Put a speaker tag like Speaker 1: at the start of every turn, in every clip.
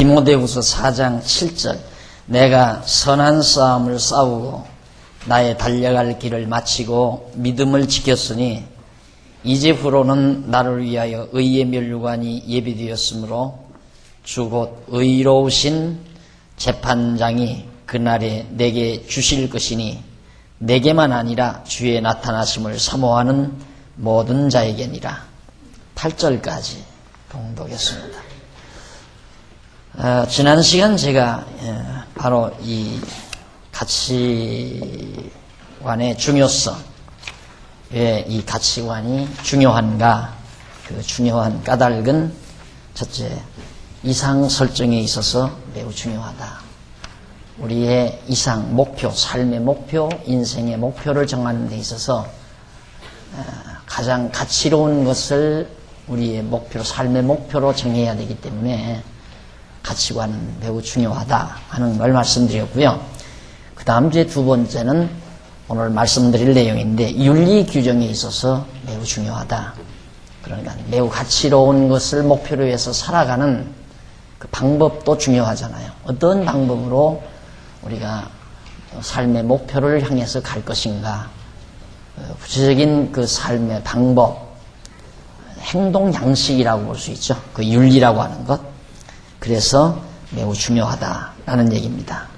Speaker 1: 디모데후서 4장 7절 내가 선한 싸움을 싸우고 나의 달려갈 길을 마치고 믿음을 지켰으니 이제후로는 나를 위하여 의의 면류관이 예비되었으므로 주 곧 의로우신 재판장이 그날에 내게 주실 것이니 내게만 아니라 주의 나타나심을 사모하는 모든 자에게니라. 8절까지 봉독했습니다. 지난 시간 제가 바로 이 가치관의 중요성, 왜 이 가치관이 중요한가, 그 중요한 까닭은 첫째, 이상 설정에 있어서 매우 중요하다. 우리의 이상, 목표, 삶의 목표, 인생의 목표를 정하는 데 있어서 가장 가치로운 것을 우리의 목표, 삶의 목표로 정해야 되기 때문에 가치관은 매우 중요하다 하는 걸 말씀드렸고요. 그 다음 제 두 번째는 오늘 말씀드릴 내용인데 윤리 규정에 있어서 매우 중요하다. 그러니까 매우 가치로운 것을 목표로 해서 살아가는 그 방법도 중요하잖아요. 어떤 방법으로 우리가 삶의 목표를 향해서 갈 것인가, 구체적인 그 삶의 방법, 행동 양식이라고 볼 수 있죠. 그 윤리라고 하는 것. 그래서 매우 중요하다라는 얘기입니다.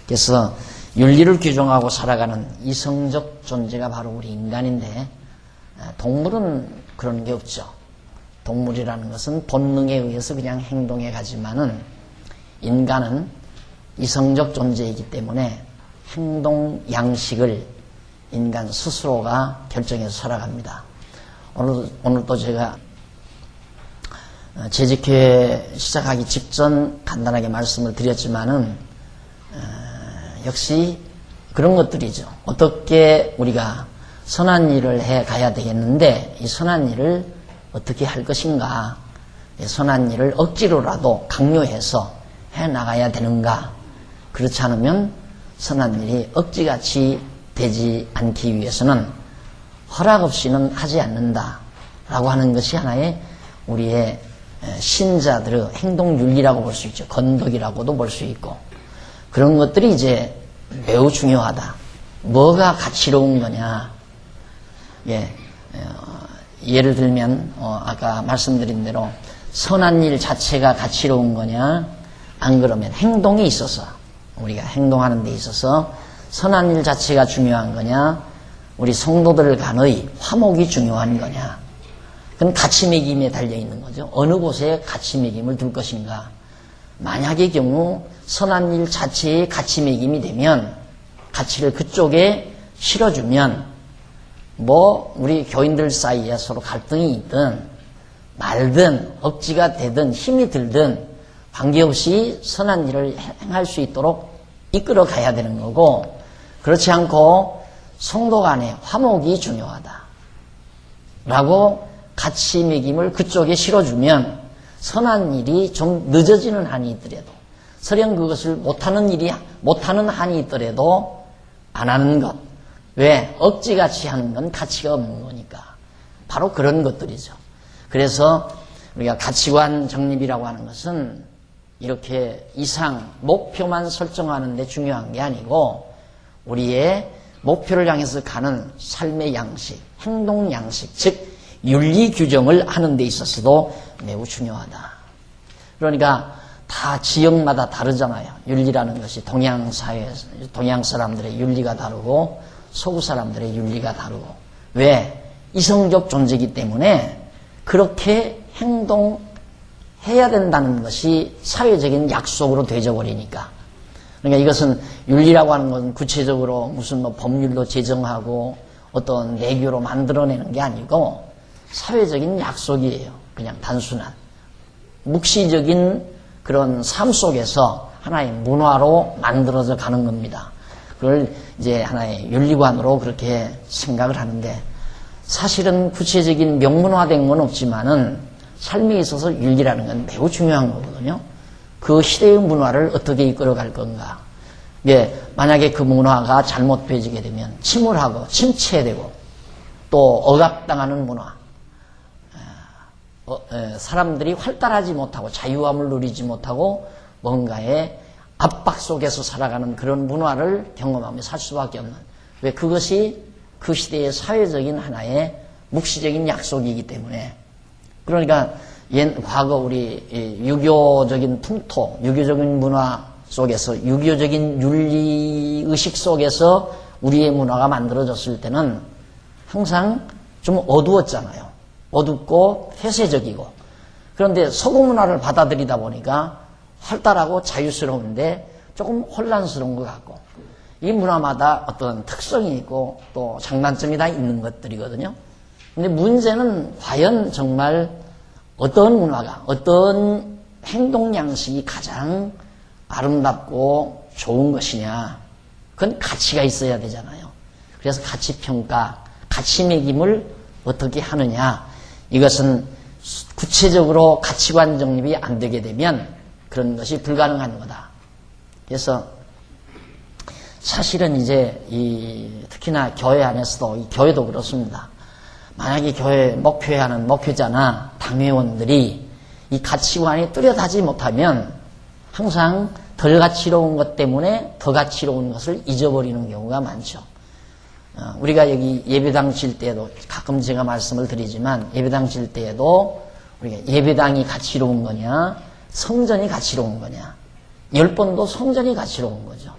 Speaker 1: 그래서 윤리를 규정하고 살아가는 이성적 존재가 바로 우리 인간인데 동물은 그런 게 없죠. 동물이라는 것은 본능에 의해서 그냥 행동해 가지만은 인간은 이성적 존재이기 때문에 행동 양식을 인간 스스로가 결정해서 살아갑니다. 오늘도 제가 재직회 시작하기 직전 간단하게 말씀을 드렸지만은 역시 그런 것들이죠. 어떻게 우리가 선한 일을 해 가야 되겠는데 이 선한 일을 어떻게 할 것인가, 선한 일을 억지로라도 강요해서 해 나가야 되는가. 그렇지 않으면 선한 일이 억지같이 되지 않기 위해서는 허락 없이는 하지 않는다라고 하는 것이 하나의 우리의 신자들의 행동윤리라고 볼 수 있죠. 건덕이라고도 볼 수 있고 그런 것들이 이제 매우 중요하다. 뭐가 가치로운 거냐. 예를 들면 아까 말씀드린 대로 선한 일 자체가 가치로운 거냐, 안 그러면 행동에 있어서 우리가 행동하는 데 있어서 선한 일 자체가 중요한 거냐, 우리 성도들 간의 화목이 중요한 거냐. 그건 가치 매김에 달려있는 거죠. 어느 곳에 가치 매김을 둘 것인가. 만약의 경우 선한 일 자체에 가치 매김이 되면 가치를 그쪽에 실어주면 우리 교인들 사이에 서로 갈등이 있든 말든 억지가 되든 힘이 들든 관계없이 선한 일을 행할 수 있도록 이끌어 가야 되는 거고, 그렇지 않고 성도 간의 화목이 중요하다 라고 가치 매김을 그쪽에 실어주면 선한 일이 좀 늦어지는 한이 있더라도, 설령 그것을 못하는 한이 있더라도 안 하는 것. 왜? 억지같이 하는 건 가치가 없는 거니까. 바로 그런 것들이죠. 그래서 우리가 가치관 정립이라고 하는 것은 이렇게 이상, 목표만 설정하는 데 중요한 게 아니고 우리의 목표를 향해서 가는 삶의 양식, 행동 양식, 즉 윤리 규정을 하는 데 있어서도 매우 중요하다. 그러니까 다 지역마다 다르잖아요. 윤리라는 것이 동양 사람들의 윤리가 다르고 서구 사람들의 윤리가 다르고. 왜? 이성적 존재이기 때문에 그렇게 행동해야 된다는 것이 사회적인 약속으로 되어버리니까. 그러니까 이것은 윤리라고 하는 것은 구체적으로 무슨 법률로 제정하고 어떤 내교로 만들어내는 게 아니고 사회적인 약속이에요. 그냥 단순한 묵시적인 그런 삶 속에서 하나의 문화로 만들어져 가는 겁니다. 그걸 이제 하나의 윤리관으로 그렇게 생각을 하는데, 사실은 구체적인 명문화된 건 없지만은 삶에 있어서 윤리라는 건 매우 중요한 거거든요. 그 시대의 문화를 어떻게 이끌어갈 건가. 만약에 그 문화가 잘못되어지게 되면 침울하고 침체되고 또 억압당하는 문화, 사람들이 활달하지 못하고 자유함을 누리지 못하고 뭔가의 압박 속에서 살아가는 그런 문화를 경험하며 살 수밖에 없는, 왜 그것이 그 시대의 사회적인 하나의 묵시적인 약속이기 때문에. 그러니까 과거 우리 유교적인 풍토, 유교적인 문화 속에서, 유교적인 윤리의식 속에서 우리의 문화가 만들어졌을 때는 항상 좀 어두웠잖아요. 어둡고 폐쇄적이고. 그런데 서구 문화를 받아들이다 보니까 활달하고 자유스러운데 조금 혼란스러운 것 같고, 이 문화마다 어떤 특성이 있고 또 장단점이 다 있는 것들이거든요. 근데 문제는 과연 정말 어떤 문화가, 어떤 행동 양식이 가장 아름답고 좋은 것이냐. 그건 가치가 있어야 되잖아요. 그래서 가치 평가, 가치 매김을 어떻게 하느냐. 이것은 구체적으로 가치관 정립이 안 되게 되면 그런 것이 불가능한 거다. 그래서 사실은 이제 특히나 교회 안에서도, 이 교회도 그렇습니다. 만약에 교회 목표하는 목회자나 당회원들이 이 가치관이 뚜렷하지 못하면 항상 덜 가치로운 것 때문에 더 가치로운 것을 잊어버리는 경우가 많죠. 우리가 여기 예배당 질 때에도 가끔 제가 말씀을 드리지만, 예배당 질 때에도 우리가 예배당이 가치로운 거냐, 성전이 가치로운 거냐. 10번도 성전이 가치로운 거죠.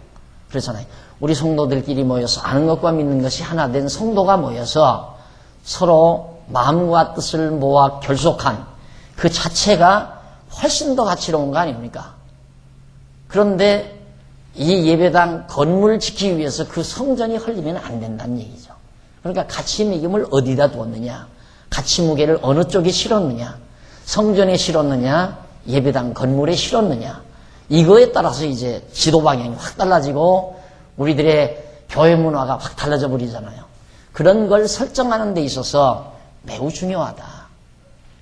Speaker 1: 그렇잖아요. 우리 성도들끼리 모여서 아는 것과 믿는 것이 하나 된 성도가 모여서 서로 마음과 뜻을 모아 결속한 그 자체가 훨씬 더 가치로운 거 아닙니까? 그런데 이 예배당 건물을 지키기 위해서 그 성전이 헐리면 안 된다는 얘기죠. 그러니까 가치 매김을 어디다 두었느냐, 가치 무게를 어느 쪽에 실었느냐, 성전에 실었느냐, 예배당 건물에 실었느냐, 이거에 따라서 이제 지도 방향이 확 달라지고 우리들의 교회 문화가 확 달라져 버리잖아요. 그런 걸 설정하는 데 있어서 매우 중요하다.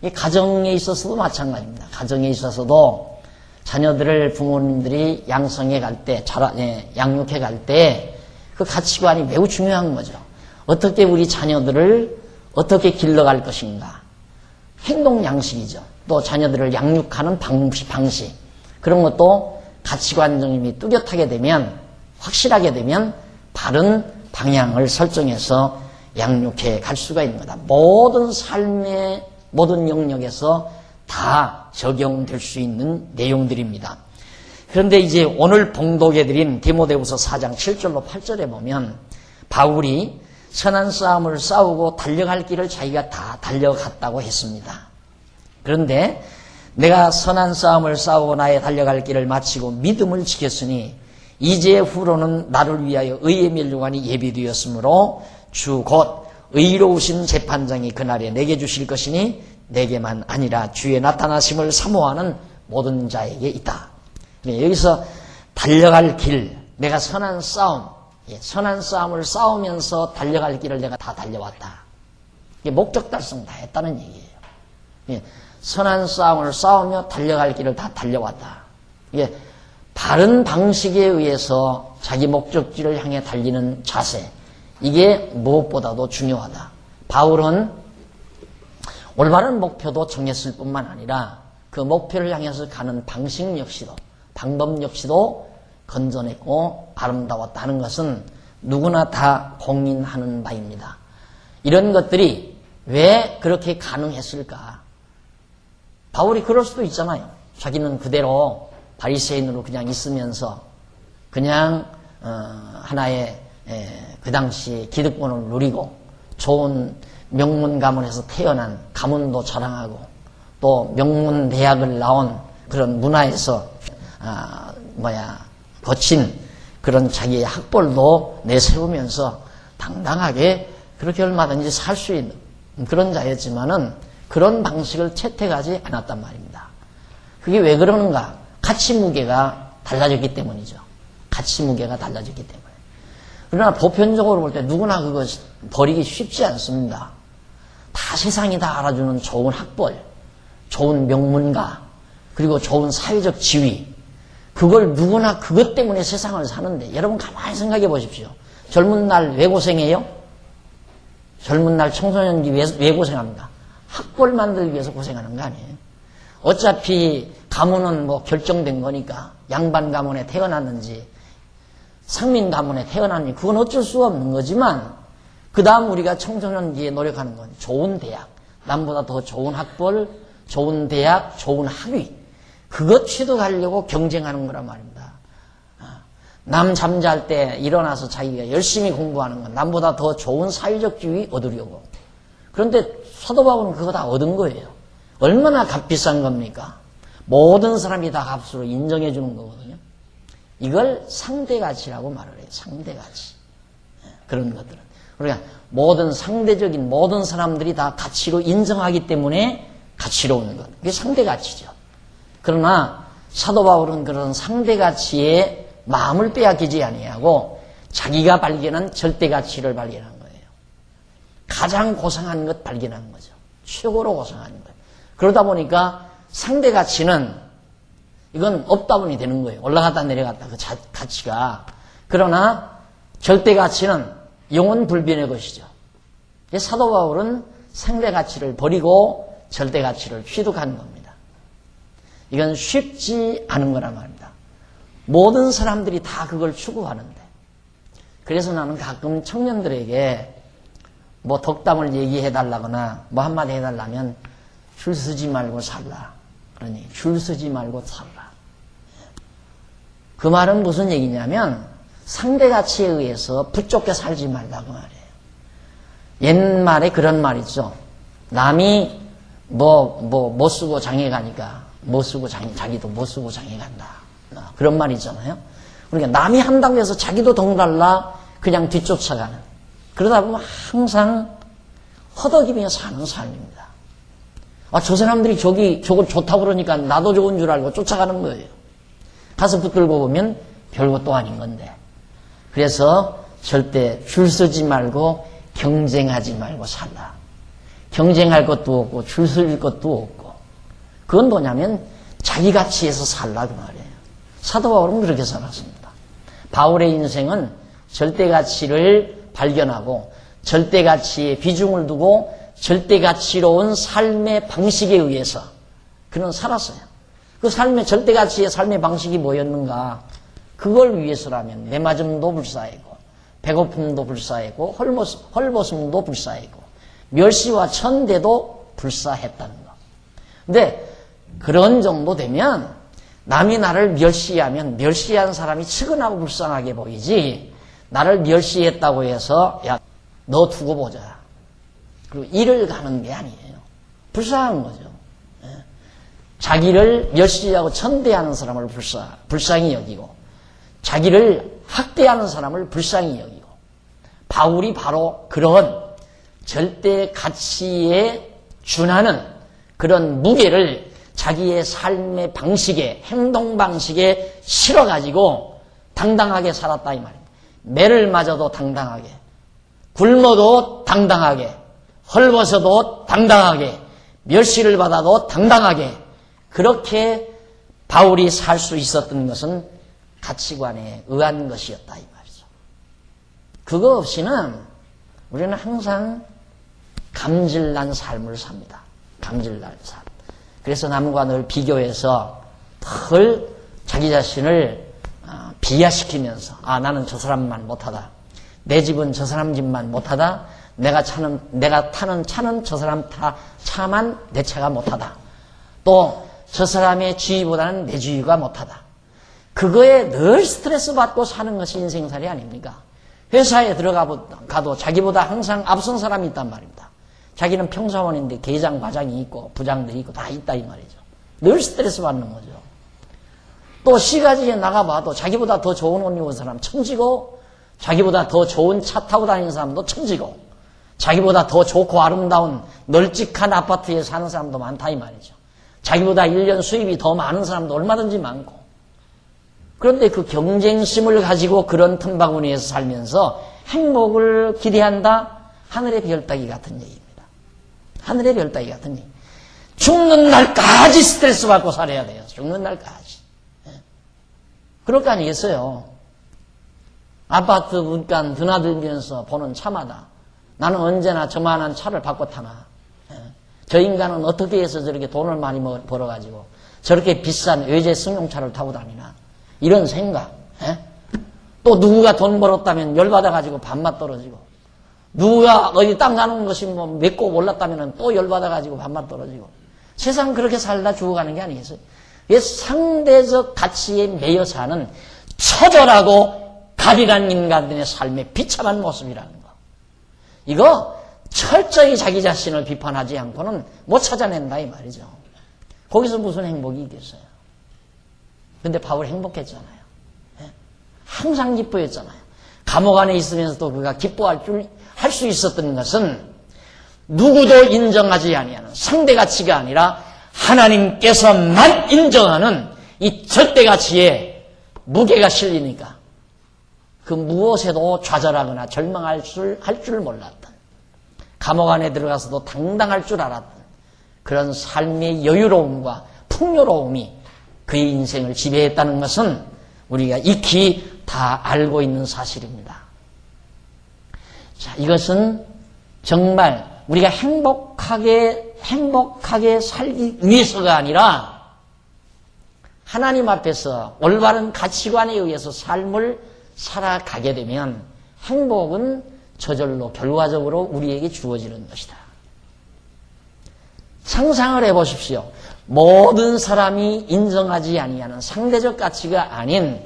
Speaker 1: 이 가정에 있어서도 마찬가지입니다. 가정에 있어서도 자녀들을 부모님들이 양성해 갈 때, 양육해 갈 때 그 가치관이 매우 중요한 거죠. 어떻게 우리 자녀들을 어떻게 길러갈 것인가. 행동 양식이죠. 또 자녀들을 양육하는 방식. 그런 것도 가치관 정립이 뚜렷하게 되면, 확실하게 되면 바른 방향을 설정해서 양육해 갈 수가 있는 거다. 모든 삶의 모든 영역에서 다 적용될 수 있는 내용들입니다. 그런데 이제 오늘 봉독해 드린 디모데후서 4장 7절로 8절에 보면 바울이 선한 싸움을 싸우고 달려갈 길을 자기가 다 달려갔다고 했습니다. 그런데 내가 선한 싸움을 싸우고 나의 달려갈 길을 마치고 믿음을 지켰으니 이제 후로는 나를 위하여 의의 면류관이 예비되었으므로 주 곧 의로우신 재판장이 그날에 내게 주실 것이니 내게만 아니라 주의 나타나심을 사모하는 모든 자에게 있다. 여기서 달려갈 길, 내가 선한 싸움, 선한 싸움을 싸우면서 달려갈 길을 내가 다 달려왔다. 이게 목적 달성 다 했다는 얘기예요. 선한 싸움을 싸우며 달려갈 길을 다 달려왔다. 이게 바른 방식에 의해서 자기 목적지를 향해 달리는 자세, 이게 무엇보다도 중요하다. 바울은 올바른 목표도 정했을 뿐만 아니라 그 목표를 향해서 가는 방식 역시도, 방법 역시도 건전했고 아름다웠다는 것은 누구나 다 공인하는 바입니다. 이런 것들이 왜 그렇게 가능했을까? 바울이 그럴 수도 있잖아요. 자기는 그대로 바리새인으로 그냥 있으면서 그냥 하나의 그 당시 기득권을 누리고 좋은 명문 가문에서 태어난, 가문도 자랑하고 또 명문 대학을 나온 그런 문화에서 거친 그런 자기의 학벌도 내세우면서 당당하게 그렇게 얼마든지 살 수 있는 그런 자였지만은 그런 방식을 채택하지 않았단 말입니다. 그게 왜 그러는가? 가치 무게가 달라졌기 때문이죠. 가치 무게가 달라졌기 때문에. 그러나 보편적으로 볼 때 누구나 그거 버리기 쉽지 않습니다. 다 세상이 다 알아주는 좋은 학벌, 좋은 명문가, 그리고 좋은 사회적 지위, 그걸 누구나 그것 때문에 세상을 사는데, 여러분 가만히 생각해 보십시오. 젊은 날 왜 고생해요? 젊은 날 청소년기 왜 고생합니까? 학벌 만들기 위해서 고생하는 거 아니에요? 어차피 가문은 뭐 결정된 거니까 양반 가문에 태어났는지 상민 가문에 태어났는지 그건 어쩔 수가 없는 거지만 그 다음 우리가 청소년기에 노력하는 건 좋은 대학, 남보다 더 좋은 학벌, 좋은 대학, 좋은 학위 그것 취득하려고 경쟁하는 거란 말입니다. 남 잠잘 때 일어나서 자기가 열심히 공부하는 건 남보다 더 좋은 사회적 지위 얻으려고. 그런데 사도 바울은 그거 다 얻은 거예요. 얼마나 값비싼 겁니까? 모든 사람이 다 값으로 인정해 주는 거거든요. 이걸 상대가치라고 말을 해요. 상대가치. 그런 것들은. 그러니까 모든 상대적인 모든 사람들이 다 가치로 인정하기 때문에 가치로운 것. 그게 상대가치죠. 그러나 사도 바울은 그런 상대가치에 마음을 빼앗기지 아니하고 자기가 발견한 절대가치를 발견한 거예요. 가장 고상한 것 발견한 거죠. 최고로 고상한 것. 그러다 보니까 상대가치는 이건 업다운이 되는 거예요. 올라갔다 내려갔다 그 가치가. 그러나 절대가치는 영원 불변의 것이죠. 사도 바울은 상대가치를 버리고 절대가치를 취득한 겁니다. 이건 쉽지 않은 거란 말입니다. 모든 사람들이 다 그걸 추구하는데. 그래서 나는 가끔 청년들에게 뭐 덕담을 얘기해 달라거나 뭐 한마디 해달라면 줄 서지 말고 살라. 그러니 줄 서지 말고 살라. 그 말은 무슨 얘기냐면 상대가치에 의해서 붙잡게 살지 말라고 말이에요. 옛말에 그런 말 있죠. 남이 못 쓰고 장애 가니까 못 쓰고 자기도 못 쓰고 장애 간다. 그런 말이 있잖아요. 그러니까 남이 한다고 해서 자기도 덩달라 그냥 뒤쫓아가는. 그러다 보면 항상 허덕이며 사는 삶입니다. 저 사람들이 저거 좋다고 그러니까 나도 좋은 줄 알고 쫓아가는 거예요. 가서 붙들고 보면 별것도 아닌 건데. 그래서 절대 줄 서지 말고 경쟁하지 말고 살라. 경쟁할 것도 없고 줄 설 것도 없고. 그건 뭐냐면 자기 가치에서 살라 그 말이에요. 사도 바울은 그렇게 살았습니다. 바울의 인생은 절대가치를 발견하고 절대가치에 비중을 두고 절대가치로운 삶의 방식에 의해서 그는 살았어요. 그 절대가치의 삶의 방식이 뭐였는가? 그걸 위해서라면 내맞음도 불사하고 배고픔도 불사하고 헐벗음도 불사하고 멸시와 천대도 불사했다는 거. 근데 그런 정도 되면 남이 나를 멸시하면 멸시한 사람이 측은하고 불쌍하게 보이지 나를 멸시했다고 해서 야, 너 두고 보자. 그리고 일을 가는 게 아니에요. 불쌍한 거죠. 자기를 멸시하고 천대하는 사람을 불쌍히 여기고 자기를 학대하는 사람을 불쌍히 여기고 바울이 바로 그런 절대 가치에 준하는 그런 무게를 자기의 삶의 방식에 행동 방식에 실어가지고 당당하게 살았다 이 말입니다. 매를 맞아도 당당하게 굶어도 당당하게 헐벗어도 당당하게 멸시를 받아도 당당하게 그렇게 바울이 살 수 있었던 것은 가치관에 의한 것이었다 이 말이죠. 그거 없이는 우리는 항상 감질난 삶을 삽니다. 감질난 삶. 그래서 남과 늘 비교해서 늘 자기 자신을 비하시키면서 나는 저 사람만 못하다. 내 집은 저 사람 집만 못하다. 내가 타는 차는 저 사람 차만 내 차가 못하다. 또 저 사람의 지위보다는 내 지위가 못하다. 그거에 늘 스트레스 받고 사는 것이 인생살이 아닙니까? 회사에 들어가도 자기보다 항상 앞선 사람이 있단 말입니다. 자기는 평사원인데 계장, 과장이 있고 부장들이 있고 다 있다 이 말이죠. 늘 스트레스 받는 거죠. 또 시가지에 나가봐도 자기보다 더 좋은 옷 입은 사람 천지고 자기보다 더 좋은 차 타고 다니는 사람도 천지고 자기보다 더 좋고 아름다운 널찍한 아파트에 사는 사람도 많다 이 말이죠. 자기보다 1년 수입이 더 많은 사람도 얼마든지 많고 그런데 그 경쟁심을 가지고 그런 틈바구니에서 살면서 행복을 기대한다? 하늘의 별 따기 같은 얘기입니다. 하늘의 별 따기 같은 얘기. 죽는 날까지 스트레스 받고 살아야 돼요. 죽는 날까지. 그럴 거 아니겠어요? 아파트 문간 드나들면서 보는 차마다 나는 언제나 저만한 차를 바꿔 타나. 저 인간은 어떻게 해서 저렇게 돈을 많이 벌어가지고 저렇게 비싼 외제 승용차를 타고 다니나. 이런 생각. 또 누구가 돈 벌었다면 열받아가지고 반맛 떨어지고, 누가 어디 땅 가는 것이 뭐 맺고 올랐다면 또 열받아가지고 반맛 떨어지고. 세상 그렇게 살다 죽어가는 게 아니겠어요? 상대적 가치에 매여 사는 처절하고 가련한 인간들의 삶의 비참한 모습이라는 거. 이거 철저히 자기 자신을 비판하지 않고는 못 찾아낸다 이 말이죠. 거기서 무슨 행복이 있겠어요? 근데 바울 행복했잖아요. 항상 기뻐했잖아요. 감옥 안에 있으면서도 그가 할 수 있었던 것은 누구도 인정하지 아니하는 상대 가치가 아니라 하나님께서만 인정하는 이 절대 가치에 무게가 실리니까 그 무엇에도 좌절하거나 절망할 줄 몰랐던, 감옥 안에 들어가서도 당당할 줄 알았던 그런 삶의 여유로움과 풍요로움이 그의 인생을 지배했다는 것은 우리가 익히 다 알고 있는 사실입니다. 자, 이것은 정말 우리가 행복하게 살기 위해서가 아니라 하나님 앞에서 올바른 가치관에 의해서 삶을 살아가게 되면 행복은 저절로 결과적으로 우리에게 주어지는 것이다. 상상을 해보십시오. 모든 사람이 인정하지 아니하는 상대적 가치가 아닌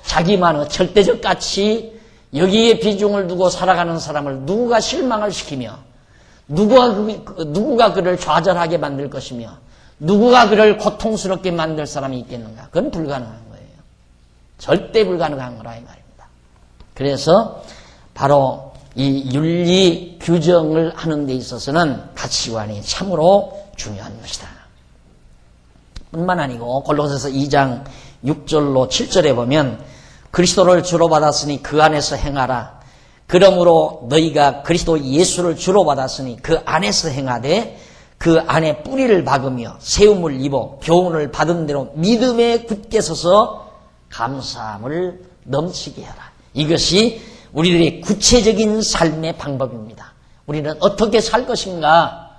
Speaker 1: 자기만의 절대적 가치, 여기에 비중을 두고 살아가는 사람을 누구가 실망을 시키며 누구가 그를 좌절하게 만들 것이며 누구가 그를 고통스럽게 만들 사람이 있겠는가? 그건 불가능한 거예요. 절대 불가능한 거라 이 말입니다. 그래서 바로 이 윤리 규정을 하는 데 있어서는 가치관이 참으로 중요한 것이다. 뿐만 아니고 골로새서 2장 6절로 7절에 보면 그리스도를 주로 받았으니 그 안에서 행하라. 그러므로 너희가 그리스도 예수를 주로 받았으니 그 안에서 행하되 그 안에 뿌리를 박으며 세움을 입어 교훈을 받은 대로 믿음에 굳게 서서 감사함을 넘치게 하라. 이것이 우리들의 구체적인 삶의 방법입니다. 우리는 어떻게 살 것인가?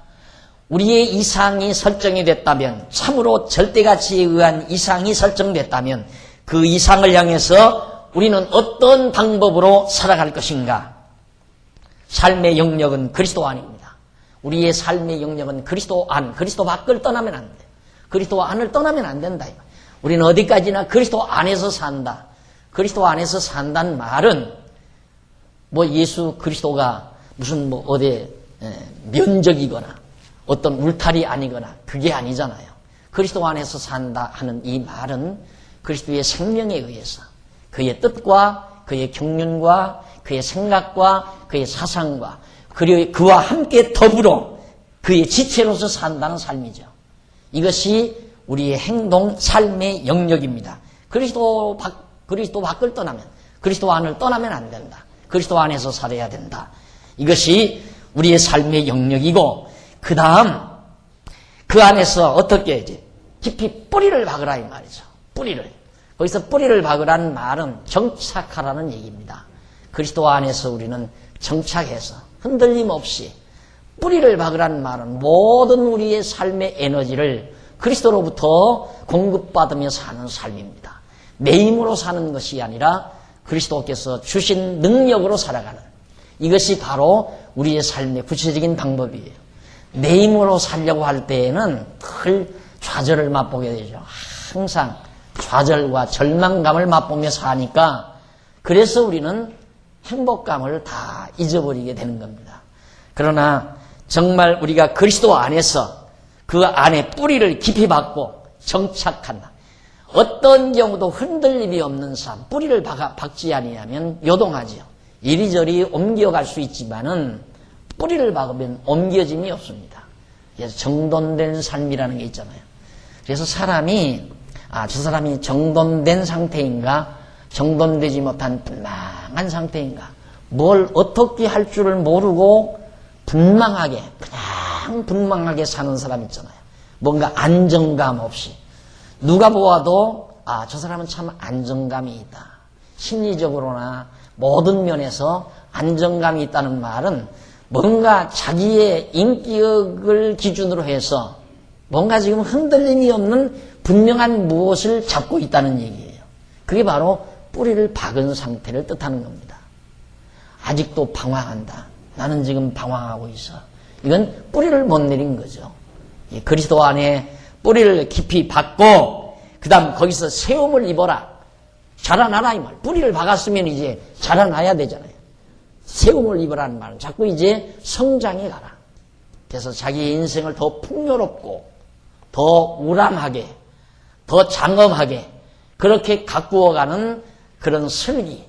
Speaker 1: 우리의 이상이 설정이 됐다면, 참으로 절대가치에 의한 이상이 설정됐다면 그 이상을 향해서 우리는 어떤 방법으로 살아갈 것인가? 삶의 영역은 그리스도 안입니다. 우리의 삶의 영역은 그리스도 안, 그리스도 밖을 떠나면 안 돼. 그리스도 안을 떠나면 안 된다. 우리는 어디까지나 그리스도 안에서 산다. 그리스도 안에서 산다는 말은 뭐 예수 그리스도가 무슨 뭐 어디 면적이거나 어떤 울타리 아니거나 그게 아니잖아요. 그리스도 안에서 산다 하는 이 말은 그리스도의 생명에 의해서 그의 뜻과 그의 경륜과 그의 생각과 그의 사상과 그리고 그와 함께 더불어 그의 지체로서 산다는 삶이죠. 이것이 우리의 행동, 삶의 영역입니다. 그리스도 밖을 떠나면, 그리스도 안을 떠나면 안 된다. 그리스도 안에서 살아야 된다. 이것이 우리의 삶의 영역이고, 그 다음 그 안에서 어떻게 이제 깊이 뿌리를 박으라 이 말이죠. 뿌리를. 거기서 뿌리를 박으라는 말은 정착하라는 얘기입니다. 그리스도 안에서 우리는 정착해서 흔들림 없이 뿌리를 박으라는 말은 모든 우리의 삶의 에너지를 그리스도로부터 공급받으며 사는 삶입니다. 내 힘으로 사는 것이 아니라 그리스도께서 주신 능력으로 살아가는, 이것이 바로 우리의 삶의 구체적인 방법이에요. 내 힘으로 살려고 할 때에는 늘 좌절을 맛보게 되죠. 항상 좌절과 절망감을 맛보며 사니까, 그래서 우리는 행복감을 다 잊어버리게 되는 겁니다. 그러나 정말 우리가 그리스도 안에서 그 안에 뿌리를 깊이 박고 정착한다. 어떤 경우도 흔들림이 없는 삶, 뿌리를 박지 아니하면 요동하죠. 이리저리 옮겨갈 수 있지만은 뿌리를 박으면 옮겨짐이 없습니다. 그래서 정돈된 삶이라는 게 있잖아요. 그래서 사람이 저 사람이 정돈된 상태인가, 정돈되지 못한 분망한 상태인가, 뭘 어떻게 할 줄을 모르고 분망하게, 그냥 분망하게 사는 사람 있잖아요. 뭔가 안정감 없이. 누가 보아도 저 사람은 참 안정감이 있다. 심리적으로나 모든 면에서 안정감이 있다는 말은 뭔가 자기의 인격을 기준으로 해서 뭔가 지금 흔들림이 없는 분명한 무엇을 잡고 있다는 얘기예요. 그게 바로 뿌리를 박은 상태를 뜻하는 겁니다. 아직도 방황한다. 나는 지금 방황하고 있어. 이건 뿌리를 못 내린 거죠. 그리스도 안에 뿌리를 깊이 박고 그 다음 거기서 세움을 입어라. 자라나라 이 말. 뿌리를 박았으면 이제 자라나야 되잖아요. 세움을 입으라는 말은 자꾸 이제 성장해 가라. 그래서 자기 인생을 더 풍요롭고 더 우람하게 더 장엄하게 그렇게 가꾸어가는 그런 설기,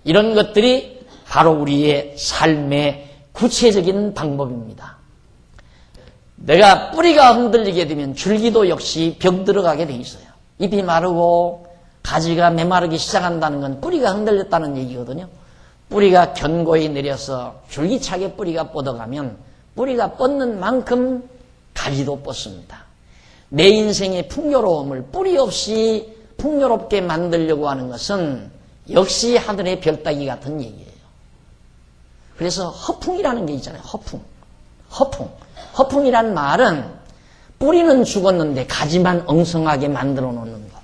Speaker 1: 이런 것들이 바로 우리의 삶의 구체적인 방법입니다. 내가 뿌리가 흔들리게 되면 줄기도 역시 병들어가게 돼 있어요. 잎이 마르고 가지가 메마르기 시작한다는 건 뿌리가 흔들렸다는 얘기거든요. 뿌리가 견고히 내려서 줄기차게 뿌리가 뻗어가면 뿌리가 뻗는 만큼 가지도 뻗습니다. 내 인생의 풍요로움을 뿌리 없이 풍요롭게 만들려고 하는 것은 역시 하늘의 별따기 같은 얘기예요. 그래서 허풍이라는 게 있잖아요. 허풍이란 말은 뿌리는 죽었는데 가지만 엉성하게 만들어 놓는 것.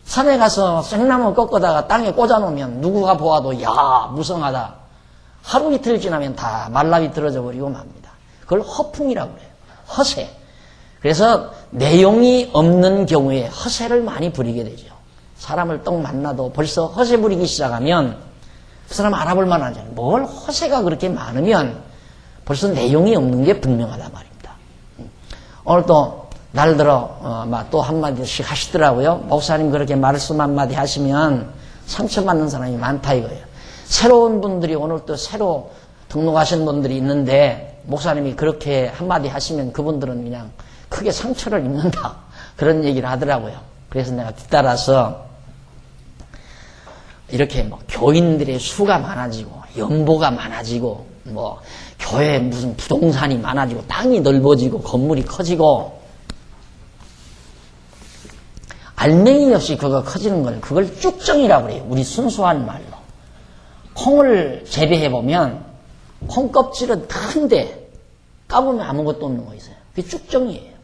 Speaker 1: 산에 가서 생나무 꺾어다가 땅에 꽂아놓으면 누구가 보아도 야 무성하다. 하루 이틀 지나면 다 말라 비틀어져 버리고 맙니다. 그걸 허풍이라고 그래요. 허세. 그래서 내용이 없는 경우에 허세를 많이 부리게 되죠. 사람을 딱 만나도 벌써 허세 부리기 시작하면 그 사람 알아볼 만하잖아요. 뭘 허세가 그렇게 많으면 벌써 내용이 없는 게 분명하단 말입니다. 오늘 또 날들어 또 한마디씩 하시더라고요. 목사님 그렇게 말씀 한마디 하시면 상처받는 사람이 많다 이거예요. 새로운 분들이 오늘 또 새로 등록하신 분들이 있는데 목사님이 그렇게 한마디 하시면 그분들은 그냥 크게 상처를 입는다 그런 얘기를 하더라고요. 그래서 내가 뒤따라서 이렇게 뭐 교인들의 수가 많아지고 연보가 많아지고 뭐 교회에 무슨 부동산이 많아지고 땅이 넓어지고 건물이 커지고 알맹이 없이 그거 커지는 걸 그걸 쭉정이라고 그래요. 우리 순수한 말로. 콩을 재배해보면 콩 껍질은 큰데 까보면 아무것도 없는 거 있어요. 그게 쭉정이에요.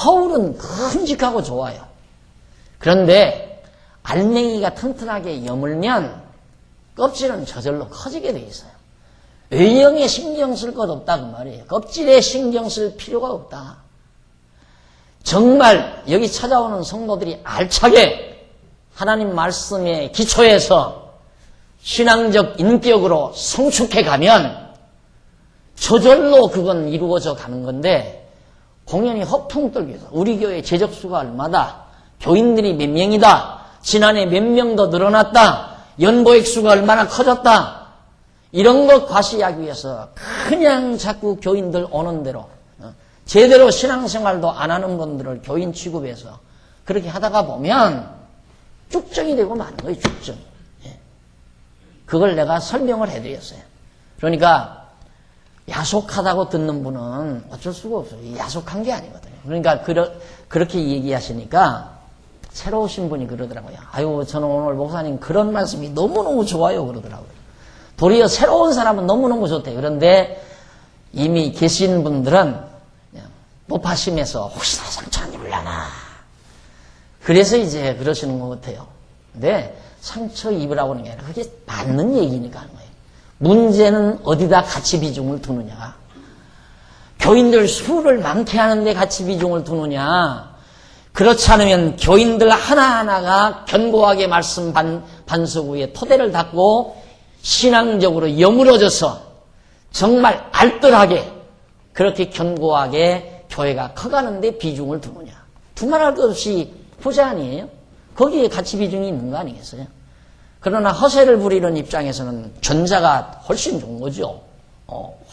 Speaker 1: 허울은 큼직하고 좋아요. 그런데 알맹이가 튼튼하게 여물면 껍질은 저절로 커지게 돼 있어요. 외형에 신경 쓸 것 없다 그 말이에요. 껍질에 신경 쓸 필요가 없다. 정말 여기 찾아오는 성도들이 알차게 하나님 말씀에 기초해서 신앙적 인격으로 성숙해 가면 저절로 그건 이루어져 가는 건데 공연히 허풍 떨기서 우리 교회 재적수가 얼마다, 교인들이 몇 명이다, 지난해 몇 명 더 늘어났다, 연보액 수가 얼마나 커졌다, 이런 것 과시하기 위해서 그냥 자꾸 교인들 오는 대로 제대로 신앙생활도 안 하는 분들을 교인 취급해서 그렇게 하다가 보면 쭉정이 되고 마는 거예요. 쭉정. 그걸 내가 설명을 해드렸어요. 그러니까 야속하다고 듣는 분은 어쩔 수가 없어요. 야속한 게 아니거든요. 그러니까 그렇게 얘기하시니까 새로 오신 분이 그러더라고요. 아유 저는 오늘 목사님 그런 말씀이 너무너무 좋아요 그러더라고요. 도리어 새로운 사람은 너무너무 좋대요. 그런데 이미 계신 분들은 그냥 높아심에서 혹시나 상처 안 입으려나 그래서 이제 그러시는 것 같아요. 근데 상처 입으라고 하는 게 아니라 그게 맞는 얘기니까 하는 거예요. 문제는 어디다 가치 비중을 두느냐. 교인들 수를 많게 하는데 가치 비중을 두느냐. 그렇지 않으면 교인들 하나하나가 견고하게 말씀 반석 위에 토대를 닦고 신앙적으로 여물어져서 정말 알뜰하게 그렇게 견고하게 교회가 커가는데 비중을 두느냐. 두말할 것 없이 부자 아니에요? 거기에 가치 비중이 있는 거 아니겠어요? 그러나 허세를 부리는 입장에서는 전자가 훨씬 좋은 거죠.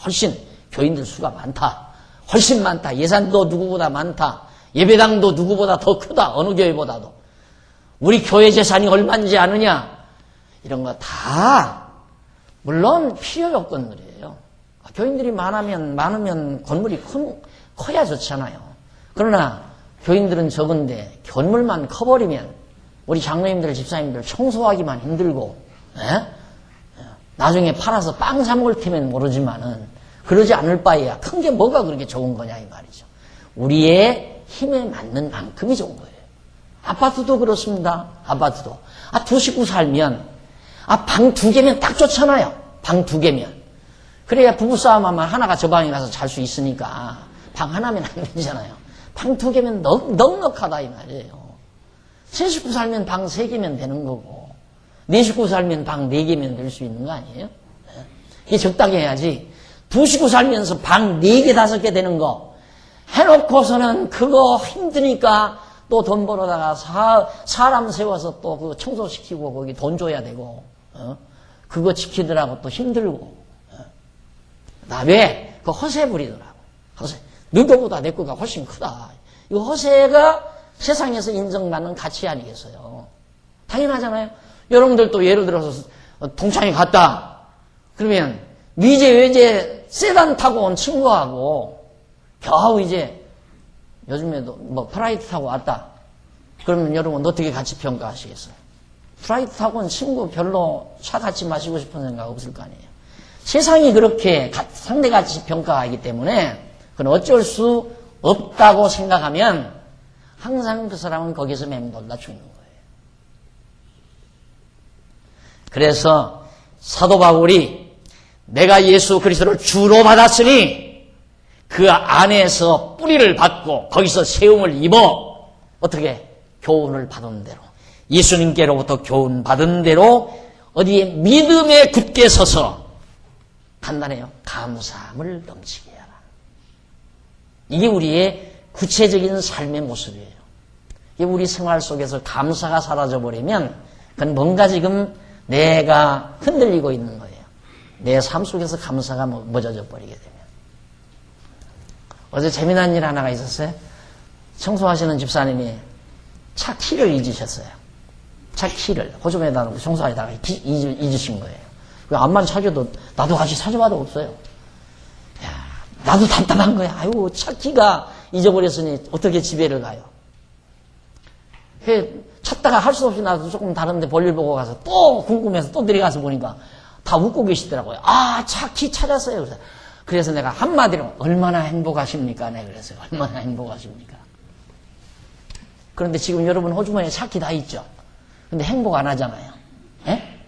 Speaker 1: 훨씬 교인들 수가 많다. 훨씬 많다. 예산도 누구보다 많다. 예배당도 누구보다 더 크다. 어느 교회보다도. 우리 교회 재산이 얼마인지 아느냐. 이런 거 다 물론 필요 요건들이에요. 교인들이 많으면 건물이 커야 좋잖아요. 그러나 교인들은 적은데 건물만 커버리면 우리 장로님들, 집사님들 청소하기만 힘들고 나중에 팔아서 빵 사 먹을 테면 모르지만은 그러지 않을 바에야 큰 게 뭐가 그렇게 좋은 거냐 이 말이죠. 우리의 힘에 맞는 만큼이 좋은 거예요. 아파트도 그렇습니다. 아파트도. 두 식구 살면 방 2개면 딱 좋잖아요. 방 2개면. 그래야 부부싸움하면 하나가 저 방에 가서 잘 수 있으니까 방 하나면 안 되잖아요. 방 2개면 넉넉하다 이 말이에요. 3식구 살면 방 3개면 되는 거고 4식구 살면 방 4개면 될 수 있는 거 아니에요? 이게 적당히 해야지 2식구 살면서 방 4개 5개 되는 거 해놓고서는 그거 힘드니까 또 돈 벌어다가 사람 세워서 또 그 청소시키고 거기 돈 줘야 되고 그거 지키더라고 또 힘들고 나왜 그 허세 부리더라고. 허세. 너보다 내 거가 훨씬 크다. 이 허세가 세상에서 인정받는 가치 아니겠어요? 당연하잖아요. 여러분들도 예를 들어서 동창회 갔다. 그러면 미제 외제 세단 타고 온 친구하고 겨우 이제 요즘에도 뭐 프라이트 타고 왔다. 그러면 여러분 어떻게 같이 평가하시겠어요? 프라이트 타고 온 친구 별로 차 같이 마시고 싶은 생각 없을 거 아니에요. 세상이 그렇게 상대같이 평가하기 때문에 그건 어쩔 수 없다고 생각하면 항상 그 사람은 거기서 맴돌다 죽는 거예요. 그래서 사도 바울이 내가 예수 그리스도를 주로 받았으니 그 안에서 뿌리를 받고 거기서 세움을 입어 어떻게 교훈을 받은 대로 예수님께로부터 교훈 받은 대로 어디에 믿음에 굳게 서서 간단해요. 감사함을 넘치게 하라. 이게 우리의 구체적인 삶의 모습이에요. 이게 우리 생활 속에서 감사가 사라져버리면 그건 뭔가 지금 내가 흔들리고 있는 거예요. 내 삶 속에서 감사가 멎어져 버리게 되면. 어제 재미난 일 하나가 있었어요. 청소하시는 집사님이 차 키를 잊으셨어요. 차 키를 호주머니에다 놓고 청소하다가 잊으신 거예요. 암만 찾아도 나도 같이 찾아봐도 없어요. 야, 나도 답답한 거야. 아이고 차 키가 잊어버렸으니 어떻게 집에를 가요. 찾다가 할 수 없이 나도 조금 다른데 볼일 보고 가서 또 궁금해서 또 들어가서 보니까 다 웃고 계시더라고요. 차 키 찾았어요. 그래서 내가 한마디로 얼마나 행복하십니까? 네, 그래서 얼마나 행복하십니까? 그런데 지금 여러분 호주머니에 차 키 다 있죠? 근데 행복 안 하잖아요. 예?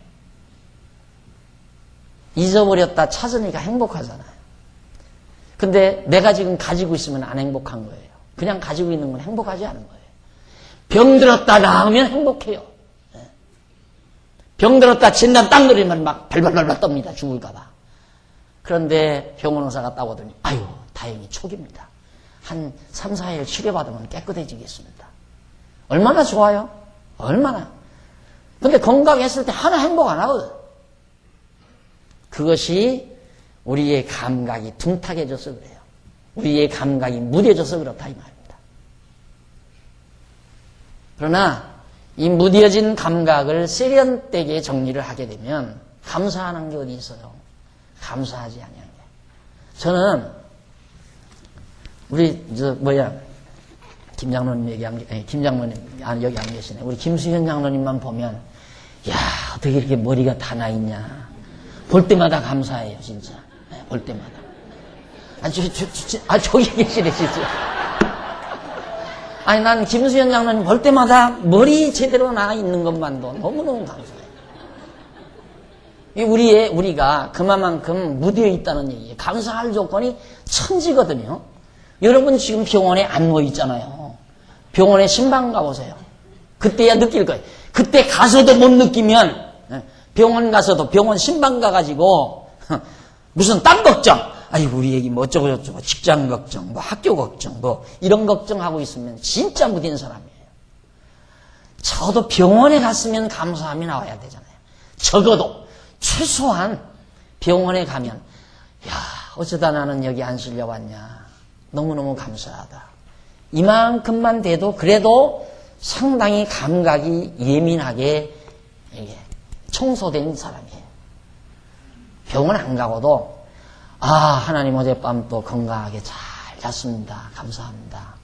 Speaker 1: 잊어버렸다 찾으니까 행복하잖아요. 근데 내가 지금 가지고 있으면 안 행복한 거예요. 그냥 가지고 있는 건 행복하지 않은 거예요. 병들었다 나으면 행복해요. 병들었다 진단 딱 노리면 막 발발발발 떱니다. 죽을까봐. 그런데 병원 의사가 딱 오더니 아유 다행히 초기입니다. 한 3, 4일 치료받으면 깨끗해지겠습니다. 얼마나 좋아요? 얼마나. 근데 건강했을 때 하나 행복 안 하거든. 그것이 우리의 감각이 둔탁해져서 그래요. 우리의 감각이 무뎌져서 그렇다 이 말입니다. 그러나 이 무뎌진 감각을 세련되게 정리를 하게 되면 감사하는 게 어디 있어요? 감사하지 아니한 게. 저는 우리 김 장로님 김 장로님 여기 안 계시네. 우리 김수현 장로님만 보면 야 어떻게 이렇게 머리가 다 나 있냐. 볼 때마다 감사해요 진짜. 볼 때마다. 저기 계시네 진짜. 난 김수현 장로님 볼 때마다 머리 제대로 나 있는 것만도 너무너무 감사해요. 우리가 그만큼 무뎌 있다는 얘기예요. 감사할 조건이 천지거든요. 여러분 지금 병원에 안 누워 있잖아요. 병원에 신방 가보세요. 그때야 느낄 거예요. 그때 가서도 못 느끼면 병원 가서도 병원 신방 가가지고 무슨 딴 걱정 아이고 우리 애기 뭐 어쩌고 저쩌고 직장 걱정 뭐 학교 걱정 뭐 이런 걱정하고 있으면 진짜 무딘 사람이에요. 저도 병원에 갔으면 감사함이 나와야 되잖아요. 적어도 최소한 병원에 가면 야 어쩌다 나는 여기 안 실려왔냐. 너무너무 감사하다. 이만큼만 돼도 그래도 상당히 감각이 예민하게 청소된 사람이에요. 병원 안 가고도 하나님 어젯밤 또 건강하게 잘 잤습니다. 감사합니다.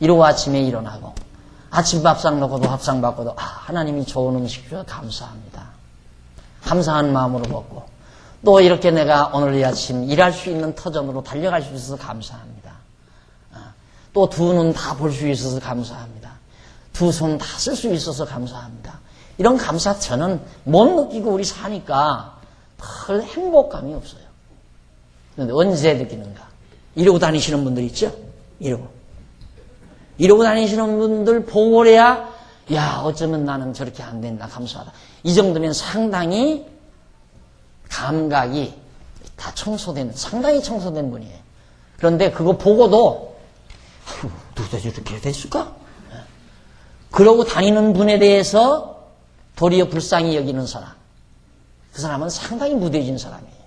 Speaker 1: 이러고 아침에 일어나고 아침 밥상 먹고도 밥상 받고도 하나님이 좋은 음식 주셔서 감사합니다. 감사한 마음으로 먹고 또 이렇게 내가 오늘 이 아침 일할 수 있는 터전으로 달려갈 수 있어서 감사합니다. 또 두 눈 다 볼 수 있어서 감사합니다. 두 손 다 쓸 수 있어서 감사합니다. 이런 감사 저는 못 느끼고 우리 사니까 별 행복감이 없어요. 그런데 언제 느끼는가? 이러고 다니시는 분들 있죠? 이러고 다니시는 분들 보고 그래야 야 어쩌면 나는 저렇게 안 된다 감사하다. 이 정도면 상당히 감각이 다 상당히 청소된 분이에요. 그런데 그거 보고도 누가 저렇게 됐을까? 그러고 다니는 분에 대해서 도리어 불쌍히 여기는 사람, 그 사람은 상당히 무뎌진 사람이에요.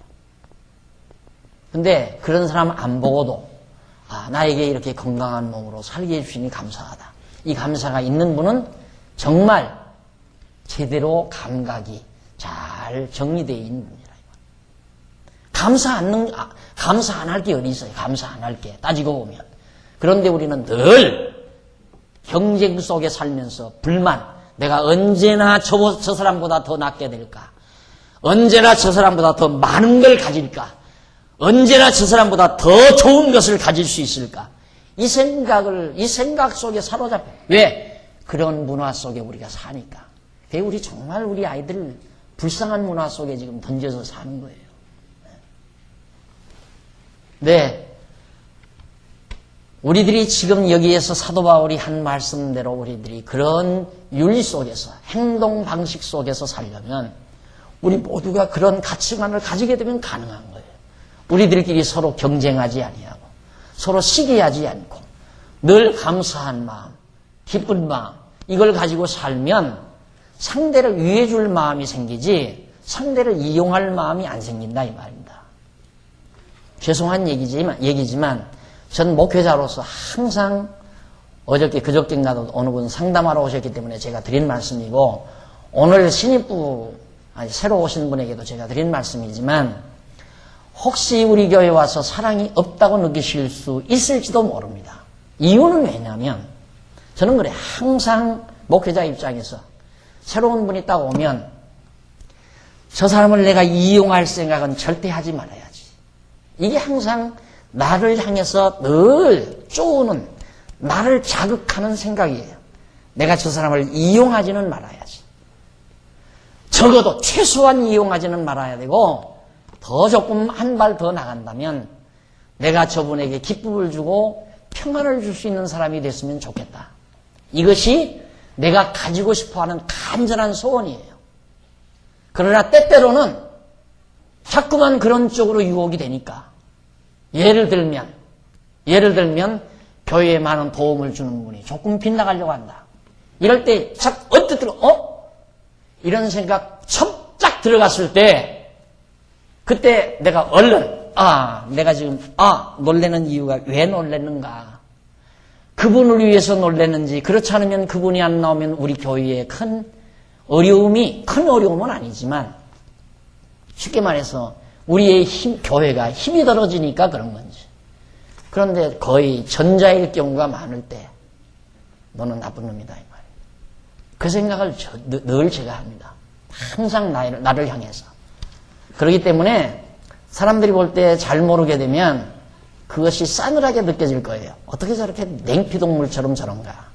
Speaker 1: 근데 그런 사람 안 보고도 나에게 이렇게 건강한 몸으로 살게 해주시니 감사하다. 이 감사가 있는 분은 정말 제대로 감각이 잘 정리되어 있는 분이라. 감사 안 할 게 어디 있어요? 감사 안 할 게 따지고 보면. 그런데 우리는 늘 경쟁 속에 살면서 불만, 내가 언제나 저 사람보다 더 낫게 될까? 언제나 저 사람보다 더 많은 걸 가질까? 언제나 저 사람보다 더 좋은 것을 가질 수 있을까? 이 생각 속에 사로잡혀. 왜? 그런 문화 속에 우리가 사니까. 우리 정말 우리 아이들 불쌍한 문화 속에 지금 던져서 사는 거예요. 네. 우리들이 지금 여기에서 사도 바울이 한 말씀대로 우리들이 그런 윤리 속에서, 행동 방식 속에서 살려면 우리 모두가 그런 가치관을 가지게 되면 가능한 거예요. 우리들끼리 서로 경쟁하지 아니하고, 서로 시기하지 않고, 늘 감사한 마음, 기쁜 마음, 이걸 가지고 살면 상대를 위해 줄 마음이 생기지 상대를 이용할 마음이 안 생긴다 이 말입니다. 죄송한 얘기지만 전 목회자로서 항상 그저께인가도 어느 분 상담하러 오셨기 때문에 제가 드린 말씀이고, 오늘 새로 오신 분에게도 제가 드린 말씀이지만, 혹시 우리 교회에 와서 사랑이 없다고 느끼실 수 있을지도 모릅니다. 이유는 왜냐면, 저는 그래, 항상 목회자 입장에서 새로운 분이 딱 오면 저 사람을 내가 이용할 생각은 절대 하지 말아야지. 이게 항상 나를 향해서 늘 쪼우는, 나를 자극하는 생각이에요. 내가 저 사람을 이용하지는 말아야지. 적어도 최소한 이용하지는 말아야 되고, 더 조금 한 발 더 나간다면 내가 저분에게 기쁨을 주고 평안을 줄 수 있는 사람이 됐으면 좋겠다. 이것이 내가 가지고 싶어하는 간절한 소원이에요. 그러나 때때로는 자꾸만 그런 쪽으로 유혹이 되니까, 예를 들면 교회에 많은 도움을 주는 분이 조금 빗나가려고 한다. 이럴 때 언뜻 이런 생각 첩짝 들어갔을 때, 그때 내가 얼른 내가 지금 놀라는 이유가 왜 놀랐는가, 그분을 위해서 놀랐는지, 그렇지 않으면 그분이 안 나오면 우리 교회에 큰 어려움은 아니지만 쉽게 말해서 우리의 교회가 힘이 떨어지니까 그런 건지. 그런데 거의 전자일 경우가 많을 때 너는 나쁜 놈이다 이 말이에요. 그 생각을 늘 제가 합니다. 항상 나를 향해서. 그렇기 때문에 사람들이 볼 때 잘 모르게 되면 그것이 싸늘하게 느껴질 거예요. 어떻게 저렇게 냉피동물처럼 저런가.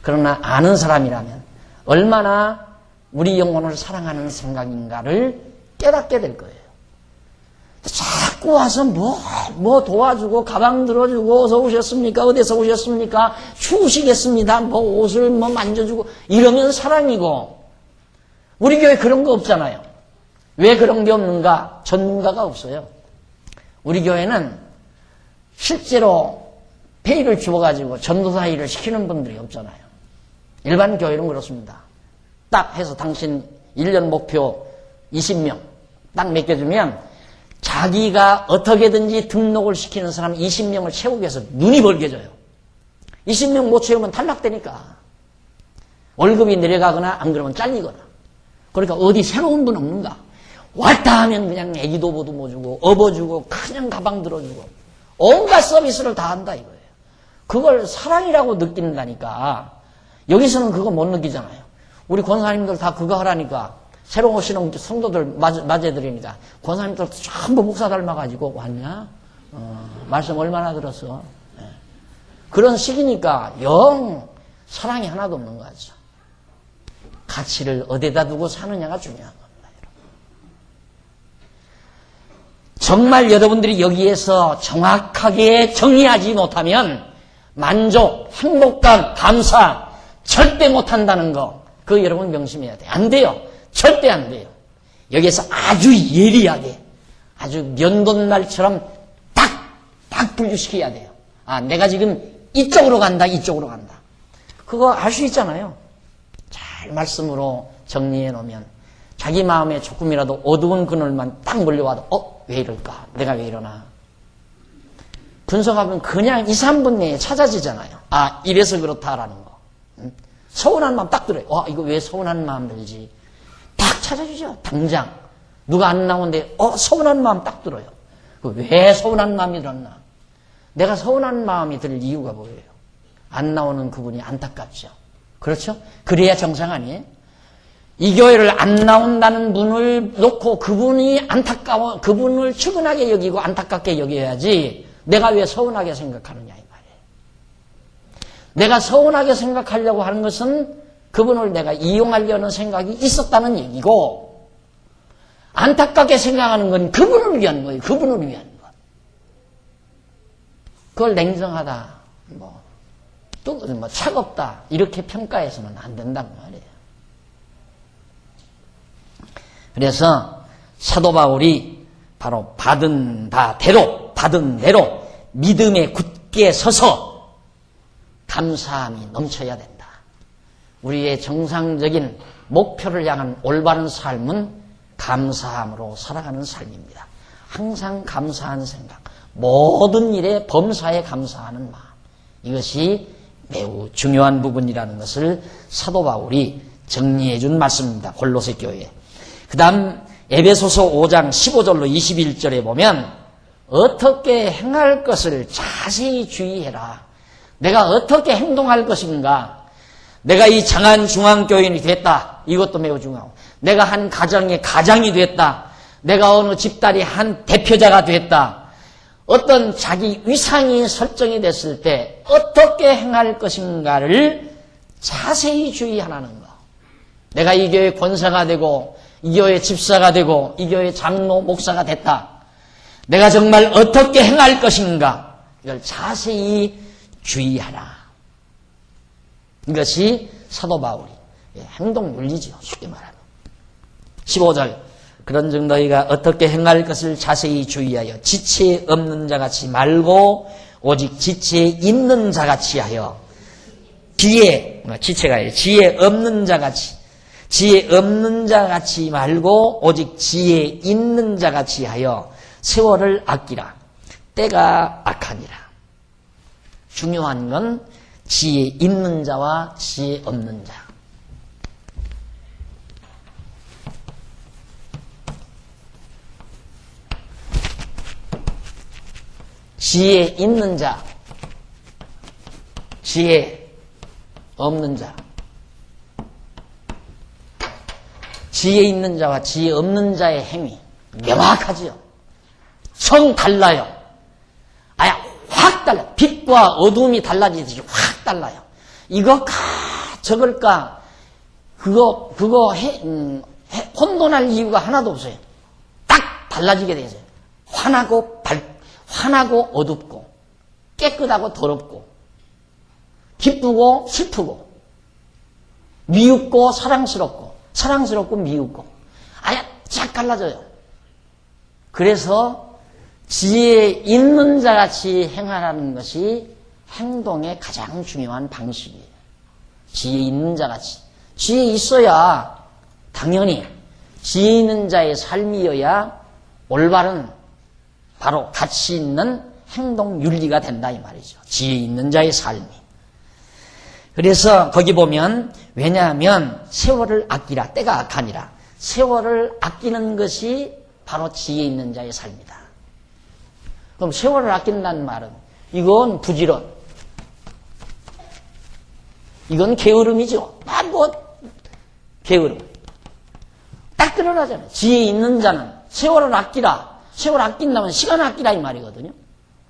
Speaker 1: 그러나 아는 사람이라면 얼마나 우리 영혼을 사랑하는 생각인가를 깨닫게 될 거예요. 자꾸 와서 뭐 도와주고, 가방 들어주고, 어서 오셨습니까? 어디서 오셨습니까? 추우시겠습니다. 옷을 만져주고, 이러면 사랑이고, 우리 교회 그런 거 없잖아요. 왜 그런 게 없는가? 전문가가 없어요. 우리 교회는 실제로 페이를 주어가지고 전도사 일을 시키는 분들이 없잖아요. 일반 교회는 그렇습니다. 딱 해서 당신 1년 목표 20명 딱 맡겨주면 자기가 어떻게든지 등록을 시키는 사람 20명을 채우기 위해서 눈이 벌게져요. 20명 못 채우면 탈락되니까. 월급이 내려가거나 안 그러면 잘리거나. 그러니까 어디 새로운 분 없는가? 왔다 하면 그냥 애기도보도 못 주고, 업어주고, 그냥 가방 들어주고, 온갖 서비스를 다 한다 이거예요. 그걸 사랑이라고 느낀다니까. 여기서는 그거 못 느끼잖아요. 우리 권사님들 다 그거 하라니까 새로 오시는 성도들 맞아드립니다. 권사님들 전부 목사 닮아가지고 왔냐? 말씀 얼마나 들었어? 네. 그런 시기니까 영 사랑이 하나도 없는 거죠. 가치를 어디다 두고 사느냐가 중요한 겁니다. 정말 여러분들이 여기에서 정확하게 정리하지 못하면 만족, 행복감, 감사 절대 못한다는 거, 그거 여러분 명심해야 돼요. 안 돼요. 절대 안 돼요. 여기에서 아주 예리하게, 아주 면도날처럼 딱 분류시켜야 돼요. 아, 내가 지금 이쪽으로 간다, 이쪽으로 간다. 그거 알 수 있잖아요. 잘 말씀으로 정리해 놓으면 자기 마음에 조금이라도 어두운 그늘만 딱 몰려와도 왜 이럴까? 내가 왜 이러나? 분석하면 그냥 2, 3분 내에 찾아지잖아요. 아, 이래서 그렇다라는 거. 서운한 마음 딱 들어요. 이거 왜 서운한 마음 들지? 딱 찾아주죠. 당장. 누가 안 나오는데 서운한 마음 딱 들어요. 왜 서운한 마음이 들었나? 내가 서운한 마음이 들 이유가 뭐예요? 안 나오는 그분이 안타깝죠. 그렇죠? 그래야 정상 아니에요? 이 교회를 안 나온다는 분을 놓고 그분이 안타까워, 그분을 측은하게 여기고 안타깝게 여겨야지 내가 왜 서운하게 생각하느냐 이 말이에요. 내가 서운하게 생각하려고 하는 것은 그분을 내가 이용하려는 생각이 있었다는 얘기고, 안타깝게 생각하는 건 그분을 위한 거예요. 그분을 위한 것. 그걸 냉정하다, 또 차갑다 이렇게 평가해서는 안 된다고 말이에요. 그래서 사도 바울이 바로 받은 대로 믿음에 굳게 서서 감사함이 넘쳐야 된다. 우리의 정상적인 목표를 향한 올바른 삶은 감사함으로 살아가는 삶입니다. 항상 감사한 생각, 모든 일에 범사에 감사하는 마음, 이것이 매우 중요한 부분이라는 것을 사도 바울이 정리해 준 말씀입니다. 골로새 교회에. 그 다음 에베소서 5장 15절로 21절에 보면 어떻게 행할 것을 자세히 주의해라. 내가 어떻게 행동할 것인가. 내가 이 장안 중앙교인이 됐다. 이것도 매우 중요하고, 내가 한 가정의 가장이 됐다. 내가 어느 집단의 한 대표자가 됐다. 어떤 자기 위상이 설정이 됐을 때 어떻게 행할 것인가를 자세히 주의하라는 거. 내가 이 교회 권사가 되고 이 교회 집사가 되고 이 교회 장로 목사가 됐다. 내가 정말 어떻게 행할 것인가, 이걸 자세히 주의하라. 이것이 사도 바울이 행동 윤리죠. 쉽게 말하면. 15절. 그런즉 너희가 어떻게 행할 것을 자세히 주의하여 지체 없는 자같이 말고 오직 지체 있는 자같이 하여 지혜 없는 자같이 말고 오직 지혜 있는 자같이 하여 세월을 아끼라. 때가 악하니라. 중요한 건 지혜 있는 자와 지혜 없는 자. 지혜 있는 자, 지혜 없는 자. 지혜 있는 자와 지혜 없는 자의 행위 명확하지요. 성 달라요. 아야 확 달라요. 빛과 어둠이 달라지듯이 확 달라요. 이거 저걸까 그거 혼돈할 이유가 하나도 없어요. 딱 달라지게 되죠. 환하고 어둡고 깨끗하고 더럽고 기쁘고 슬프고 미흡고 사랑스럽고 미흡고 아야 쫙 갈라져요. 그래서 지혜 있는 자같이 행하라는 것이 행동의 가장 중요한 방식이에요. 지혜 있는 자같이. 지혜 있어야 당연히 지혜 있는 자의 삶이어야 올바른 바로 가치 있는 행동 윤리가 된다 이 말이죠. 지혜 있는 자의 삶이. 그래서 거기 보면 왜냐하면 세월을 아끼라. 때가 악하니라. 세월을 아끼는 것이 바로 지혜 있는 자의 삶이다. 그럼 세월을 아낀다는 말은 이건 부지런, 이건 게으름이죠. 게으름. 딱 드러나잖아요. 지혜 있는 자는 세월을 아끼라. 세월 아낀다면 시간 아끼라 이 말이거든요.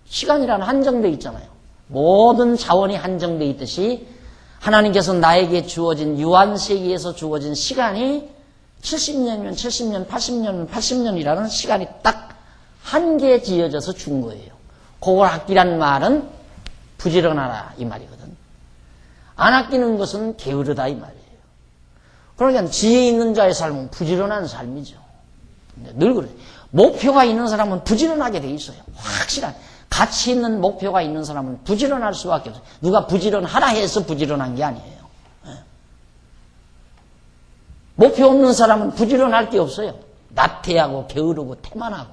Speaker 1: 시간이라는 한정돼 있잖아요. 모든 자원이 한정돼 있듯이 하나님께서 나에게 주어진 유한세기에서 주어진 시간이 70년이면 70년, 80년이면 80년이라는 시간이 딱 한계에 지어져서 준 거예요. 그걸 아끼란 말은 부지런하라 이 말이거든. 안 아끼는 것은 게으르다 이 말이에요. 그러니까 지혜 있는 자의 삶은 부지런한 삶이죠. 늘 그래요. 목표가 있는 사람은 부지런하게 돼 있어요. 확실한 가치 있는 목표가 있는 사람은 부지런할 수밖에 없어요. 누가 부지런하라 해서 부지런한 게 아니에요. 목표 없는 사람은 부지런할 게 없어요. 나태하고 게으르고 태만하고.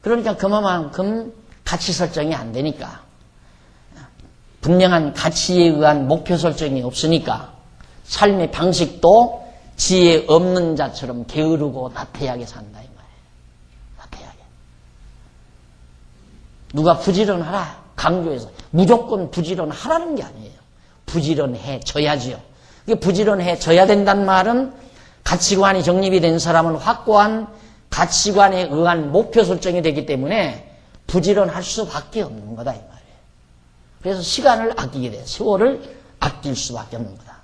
Speaker 1: 그러니까 그만큼 가치 설정이 안 되니까, 분명한 가치에 의한 목표 설정이 없으니까 삶의 방식도 지혜 없는 자처럼 게으르고 나태하게 산다 이 말이에요. 나태하게. 누가 부지런하라 강조해서 무조건 부지런하라는 게 아니에요. 부지런해져야지요. 부지런해져야 된다는 말은 가치관이 정립이 된 사람은 확고한 가치관에 의한 목표 설정이 되기 때문에 부지런할 수밖에 없는 거다 이 말이에요. 그래서 시간을 아끼게 돼요. 세월을 아낄 수밖에 없는 거다.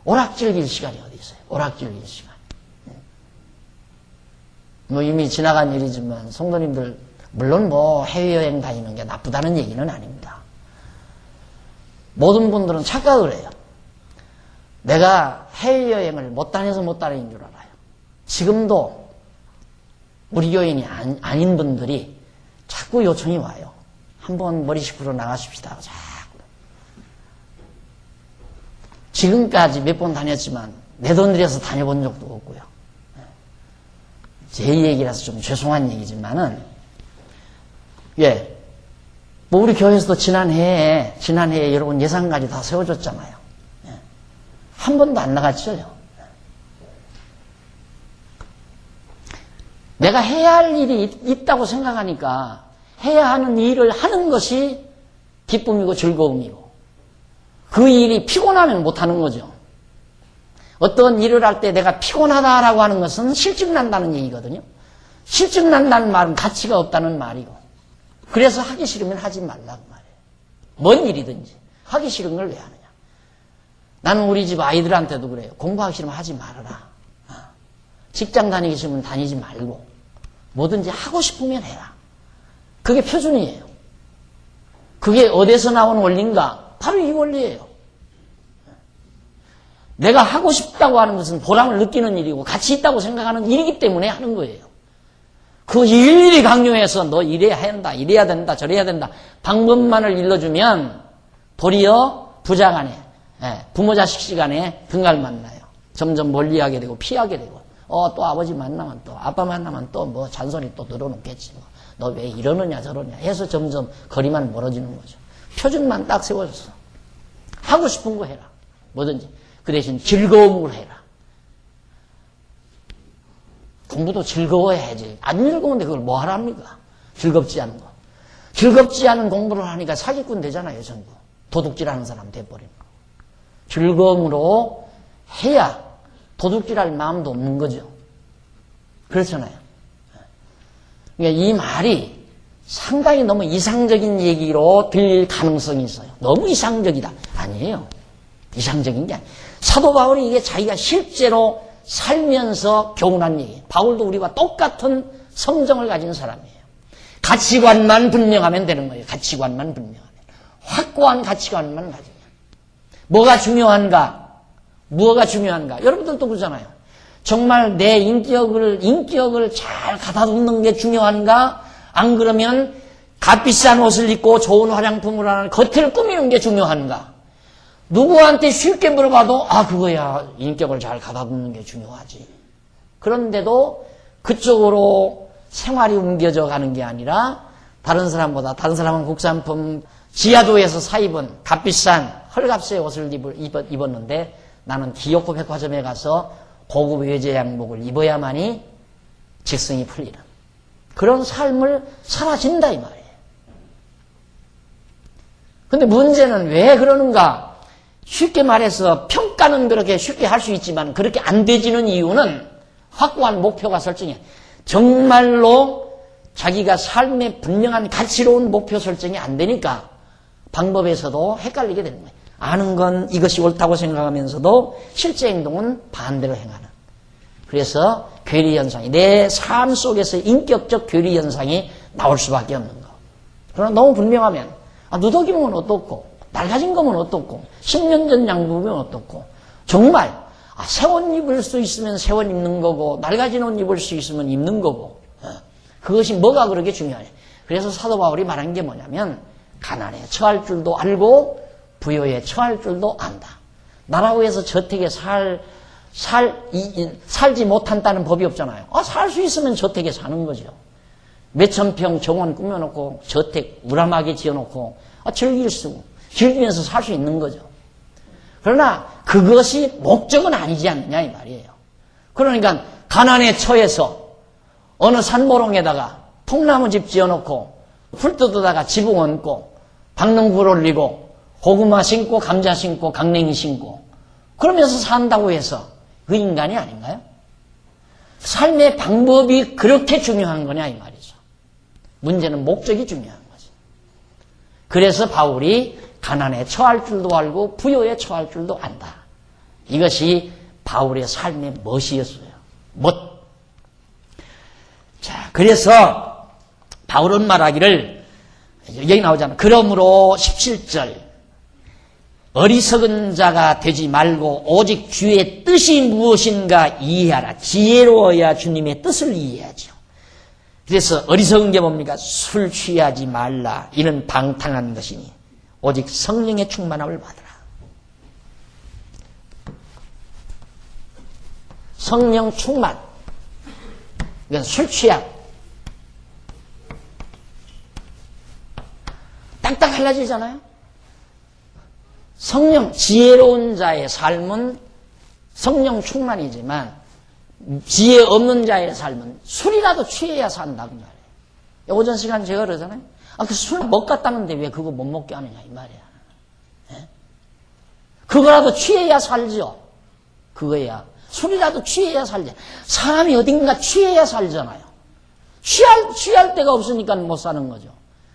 Speaker 1: 오락질길 시간이 어디 있어요? 오락질길 시간. 뭐 이미 지나간 일이지만 성도님들 물론 뭐 해외여행 다니는 게 나쁘다는 얘기는 아닙니다. 모든 분들은 착각을 해요. 내가 해외여행을 못 다녀서 못 다니는 줄 알아요. 지금도 우리 교인이 아닌 분들이 자꾸 요청이 와요. 한번 머리 식구로 나가십시다. 자꾸. 지금까지 몇 번 다녔지만 내 돈 들여서 다녀본 적도 없고요. 제 얘기라서 좀 죄송한 얘기지만은, 뭐 우리 교회에서도 지난해에 여러분 예산까지 다 세워줬잖아요. 한 번도 안 나갔죠. 내가 해야 할 일이 있다고 생각하니까 해야 하는 일을 하는 것이 기쁨이고 즐거움이고, 그 일이 피곤하면 못하는 거죠. 어떤 일을 할 때 내가 피곤하다라고 하는 것은 실증난다는 얘기거든요. 실증난다는 말은 가치가 없다는 말이고, 그래서 하기 싫으면 하지 말라고 말해요. 뭔 일이든지 하기 싫은 걸 왜 하느냐. 나는 우리 집 아이들한테도 그래요. 공부하기 싫으면 하지 말아라. 직장 다니기 싫으면 다니지 말고 뭐든지 하고 싶으면 해라. 그게 표준이에요. 그게 어디서 나온 원리인가? 바로 이 원리예요. 내가 하고 싶다고 하는 것은 보람을 느끼는 일이고 가치 있다고 생각하는 일이기 때문에 하는 거예요. 그 일일이 강요해서 너 이래야 한다, 이래야 된다, 저래야 된다 방법만을 일러주면 도리어 부자 간에, 부모 자식 시간에 등갈만 나요. 점점 멀리하게 되고 피하게 되고, 또 아버지 만나면 또 아빠 만나면 또 뭐 잔소리 또 늘어놓겠지. 너 왜 이러느냐 저러냐 해서 점점 거리만 멀어지는 거죠. 표준만 딱 세워줬어. 하고 싶은 거 해라. 뭐든지. 그 대신 즐거움으로 해라. 공부도 즐거워야지. 안 즐거운데 그걸 뭐 하랍니까? 즐겁지 않은 거. 즐겁지 않은 공부를 하니까 사기꾼 되잖아요, 전부. 도둑질하는 사람 돼버리는 거. 즐거움으로 해야 도둑질할 마음도 없는 거죠. 그렇잖아요. 그러니까 이 말이 상당히 너무 이상적인 얘기로 들릴 가능성이 있어요. 너무 이상적이다. 아니에요. 이상적인 게 아니에요. 사도 바울이 이게 자기가 실제로 살면서 교훈한 얘기예요. 바울도 우리와 똑같은 성정을 가진 사람이에요. 가치관만 분명하면 되는 거예요. 가치관만 분명하면. 확고한 가치관만 가지면. 뭐가 중요한가? 무엇가 중요한가? 여러분들도 그러잖아요. 정말 내 인격을 잘 갖다 놓는 게 중요한가? 안 그러면 값비싼 옷을 입고 좋은 화장품을 하는 겉을 꾸미는 게 중요한가? 누구한테 쉽게 물어봐도 그거야. 인격을 잘 갖다 놓는 게 중요하지. 그런데도 그쪽으로 생활이 옮겨져 가는 게 아니라 다른 사람은 국산품 지하도에서 사입은 값비싼 헐값의 옷을 입었는데 나는 기어코 백화점에 가서 고급 외제 양복을 입어야만이 직성이 풀리는 그런 삶을 살아진다 이 말이에요. 근데 문제는 왜 그러는가? 쉽게 말해서 일단은 그렇게 쉽게 할 수 있지만 그렇게 안 되지는 이유는 확고한 목표가 설정이 정말로 자기가 삶의 분명한 가치로운 목표 설정이 안 되니까 방법에서도 헷갈리게 되는 거예요. 아는 건 이것이 옳다고 생각하면서도 실제 행동은 반대로 행하는. 그래서 괴리현상이 내 삶 속에서 인격적 괴리현상이 나올 수밖에 없는 거. 그러나 너무 분명하면 누더기면 어떻고 낡아진 거면 어떻고 10년 전 양복이면 어떻고 정말 새 옷 입을 수 있으면 새 옷 입는 거고 낡아진 옷 입을 수 있으면 입는 거고 그것이 뭐가 그렇게 중요하냐. 그래서 사도 바울이 말한 게 뭐냐면 가난에 처할 줄도 알고 부요에 처할 줄도 안다. 나라고 해서 저택에 살지 못한다는 법이 없잖아요. 살 수 있으면 저택에 사는 거죠. 몇천 평 정원 꾸며놓고 저택 우람하게 지어놓고 즐기면서 살 수 있는 거죠. 그러나 그것이 목적은 아니지 않느냐 이 말이에요. 그러니까 가난에 처해서 어느 산모롱에다가 통나무집 지어놓고 풀 뜯어다가 지붕 얹고 박농굴 올리고 고구마 심고 감자 심고 강냉이 심고 그러면서 산다고 해서 그 인간이 아닌가요? 삶의 방법이 그렇게 중요한 거냐 이 말이죠. 문제는 목적이 중요한 거지. 그래서 바울이 가난에 처할 줄도 알고 부요에 처할 줄도 안다. 이것이 바울의 삶의 멋이었어요. 멋. 자, 그래서 바울은 말하기를 여기 나오잖아. 그러므로 17절 어리석은 자가 되지 말고 오직 주의 뜻이 무엇인가 이해하라. 지혜로워야 주님의 뜻을 이해하죠. 그래서 어리석은 게 뭡니까? 술 취하지 말라. 이는 방탕한 것이니 오직 성령의 충만함을 받으라. 성령 충만. 이건 술 취함. 딱딱 갈라지잖아요. 성령, 지혜로운 자의 삶은 성령 충만이지만 지혜 없는 자의 삶은 술이라도 취해야 산다고 말이에요. 오전 시간 제가 그러잖아요. 그 술 먹겠다는데 왜 그거 못 먹게 하느냐 이 말이야. 예? 그거라도 취해야 살죠. 그거야. 술이라도 취해야 살죠. 사람이 어딘가 취해야 살잖아요. 취할 데가 없으니까 못 사는 거죠.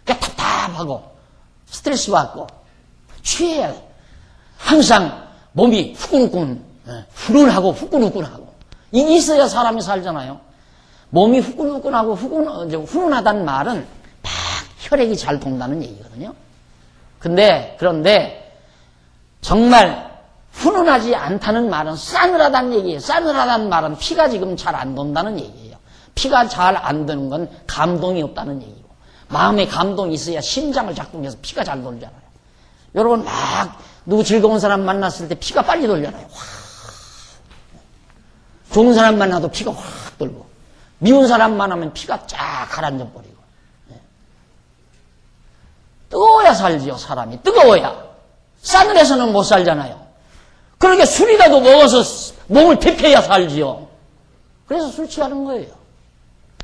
Speaker 1: 그러니까 답답하고 스트레스 받고 취해야 돼. 항상 몸이 후끈후끈, 후끈하고 후끈후끈하고 이게 있어야 사람이 살잖아요. 몸이 후끈후끈하고 훈훈하다는 말은 막 혈액이 잘 돈다는 얘기거든요. 그런데 정말 훈훈하지 않다는 말은 싸늘하다는 얘기예요. 싸늘하다는 말은 피가 지금 잘 안 돈다는 얘기예요. 피가 잘 안 도는 건 감동이 없다는 얘기고 마음에 감동이 있어야 심장을 작동해서 피가 잘 돌잖아요. 여러분 막 누구 즐거운 사람 만났을 때 피가 빨리 돌잖아요. 확. 좋은 사람 만나도 피가 확 돌고 미운 사람 만나면 피가 쫙 가라앉아 버리고 뜨거워야 살지요. 사람이 뜨거워야. 싸늘해서는 못 살잖아요. 그러니까 술이라도 먹어서 몸을 데펴야 살지요. 그래서 술 취하는 거예요.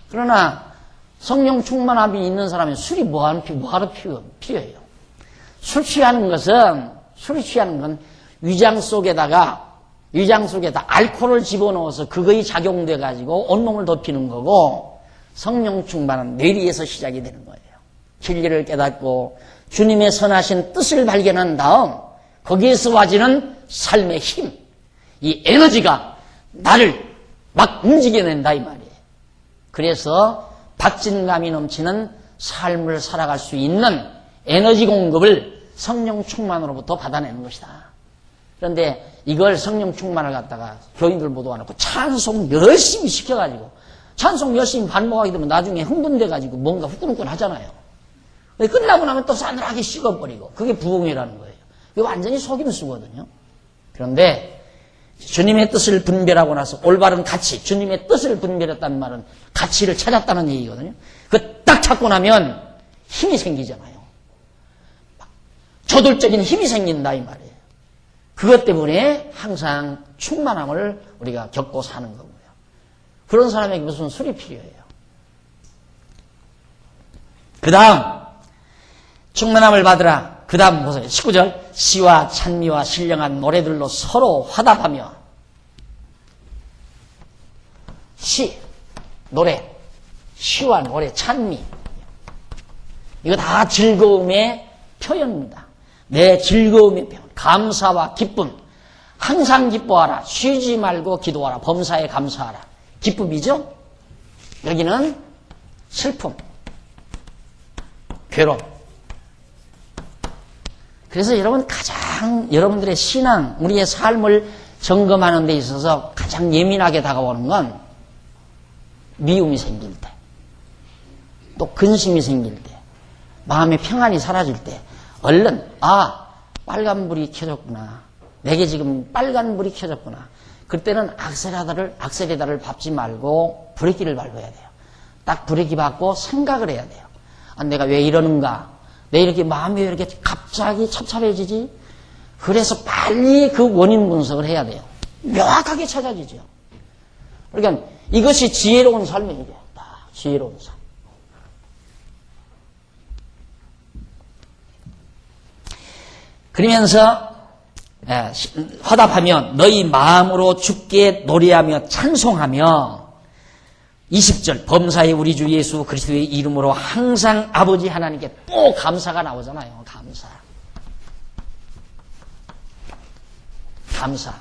Speaker 1: 그러나 성령 충만함이 있는 사람이 술이 뭐하러 필요해요. 술이 취하는 건 위장 속에다 알코올을 집어넣어서 그거에 작용돼 가지고 온몸을 덮이는 거고 성령 충만은 뇌리에서 시작이 되는 거예요. 진리를 깨닫고 주님의 선하신 뜻을 발견한 다음 거기에서 와지는 삶의 힘, 이 에너지가 나를 막 움직여낸다 이 말이에요. 그래서 박진감이 넘치는 삶을 살아갈 수 있는 에너지 공급을 성령 충만으로부터 받아내는 것이다. 그런데 이걸 성령 충만을 갖다가 교인들 모두가 놓고 찬송 열심히 시켜가지고 찬송 열심히 반복하게 되면 나중에 흥분돼가지고 뭔가 후끈후끈 하잖아요. 끝나고 나면 또 싸늘하게 식어버리고 그게 부흥이라는 거예요. 이게 완전히 속임수거든요. 그런데 주님의 뜻을 분별하고 나서 올바른 가치, 주님의 뜻을 분별했다는 말은 가치를 찾았다는 얘기거든요. 그 딱 찾고 나면 힘이 생기잖아요. 저돌적인 힘이 생긴다 이 말이에요. 그것 때문에 항상 충만함을 우리가 겪고 사는 거고요. 그런 사람에게 무슨 술이 필요해요. 그 다음 충만함을 받으라. 그 다음 보세요. 19절. 시와 찬미와 신령한 노래들로 서로 화답하며. 시, 노래, 시와 노래, 찬미. 이거 다 즐거움의 표현입니다. 내 즐거움의 표현. 감사와 기쁨. 항상 기뻐하라. 쉬지 말고 기도하라. 범사에 감사하라. 기쁨이죠? 여기는 슬픔, 괴로움. 그래서 여러분 가장 여러분들의 신앙, 우리의 삶을 점검하는 데 있어서 가장 예민하게 다가오는 건 미움이 생길 때, 또 근심이 생길 때, 마음의 평안이 사라질 때 얼른 빨간불이 켜졌구나. 내게 지금 빨간불이 켜졌구나. 그때는 악셀레다를 밟지 말고 브레이크를 밟아야 돼요. 딱 브레이크 밟고 생각을 해야 돼요. 내가 왜 이러는가? 내 이렇게 마음이 왜 이렇게 갑자기 찹찹해지지? 그래서 빨리 그 원인 분석을 해야 돼요. 명확하게 찾아지죠. 그러니까 이것이 지혜로운 삶이죠. 딱 지혜로운 삶. 그러면서 화답하며 너희 마음으로 주께 노래하며 찬송하며 20절 범사의 우리 주 예수 그리스도의 이름으로 항상 아버지 하나님께 또 감사가 나오잖아요. 감사.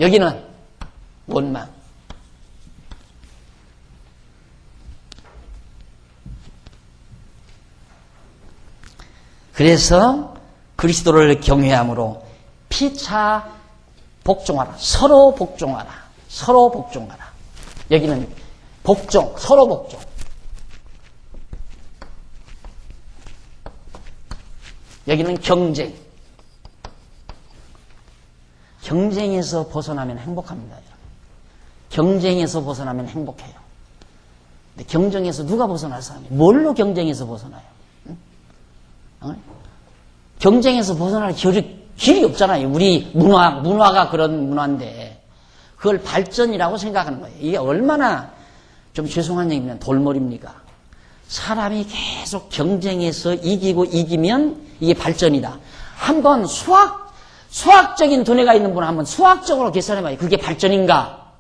Speaker 1: 여기는 원망. 그래서 그리스도를 경외함으로 피차 복종하라. 서로 복종하라. 서로 복종하라. 여기는 복종, 서로 복종. 여기는 경쟁. 경쟁에서 벗어나면 행복합니다. 경쟁에서 벗어나면 행복해요. 근데 경쟁에서 누가 벗어날 사람이에요? 뭘로 경쟁에서 벗어나요? 응? 경쟁에서 벗어날 길이 없잖아요. 우리 문화가 그런 문화인데 그걸 발전이라고 생각하는 거예요. 이게 얼마나 좀 죄송한 얘기면 돌머리입니까? 사람이 계속 경쟁해서 이기면 이게 발전이다. 한번 수학적인 두뇌가 있는 분은 한번 수학적으로 계산해봐요. 그게 발전인가?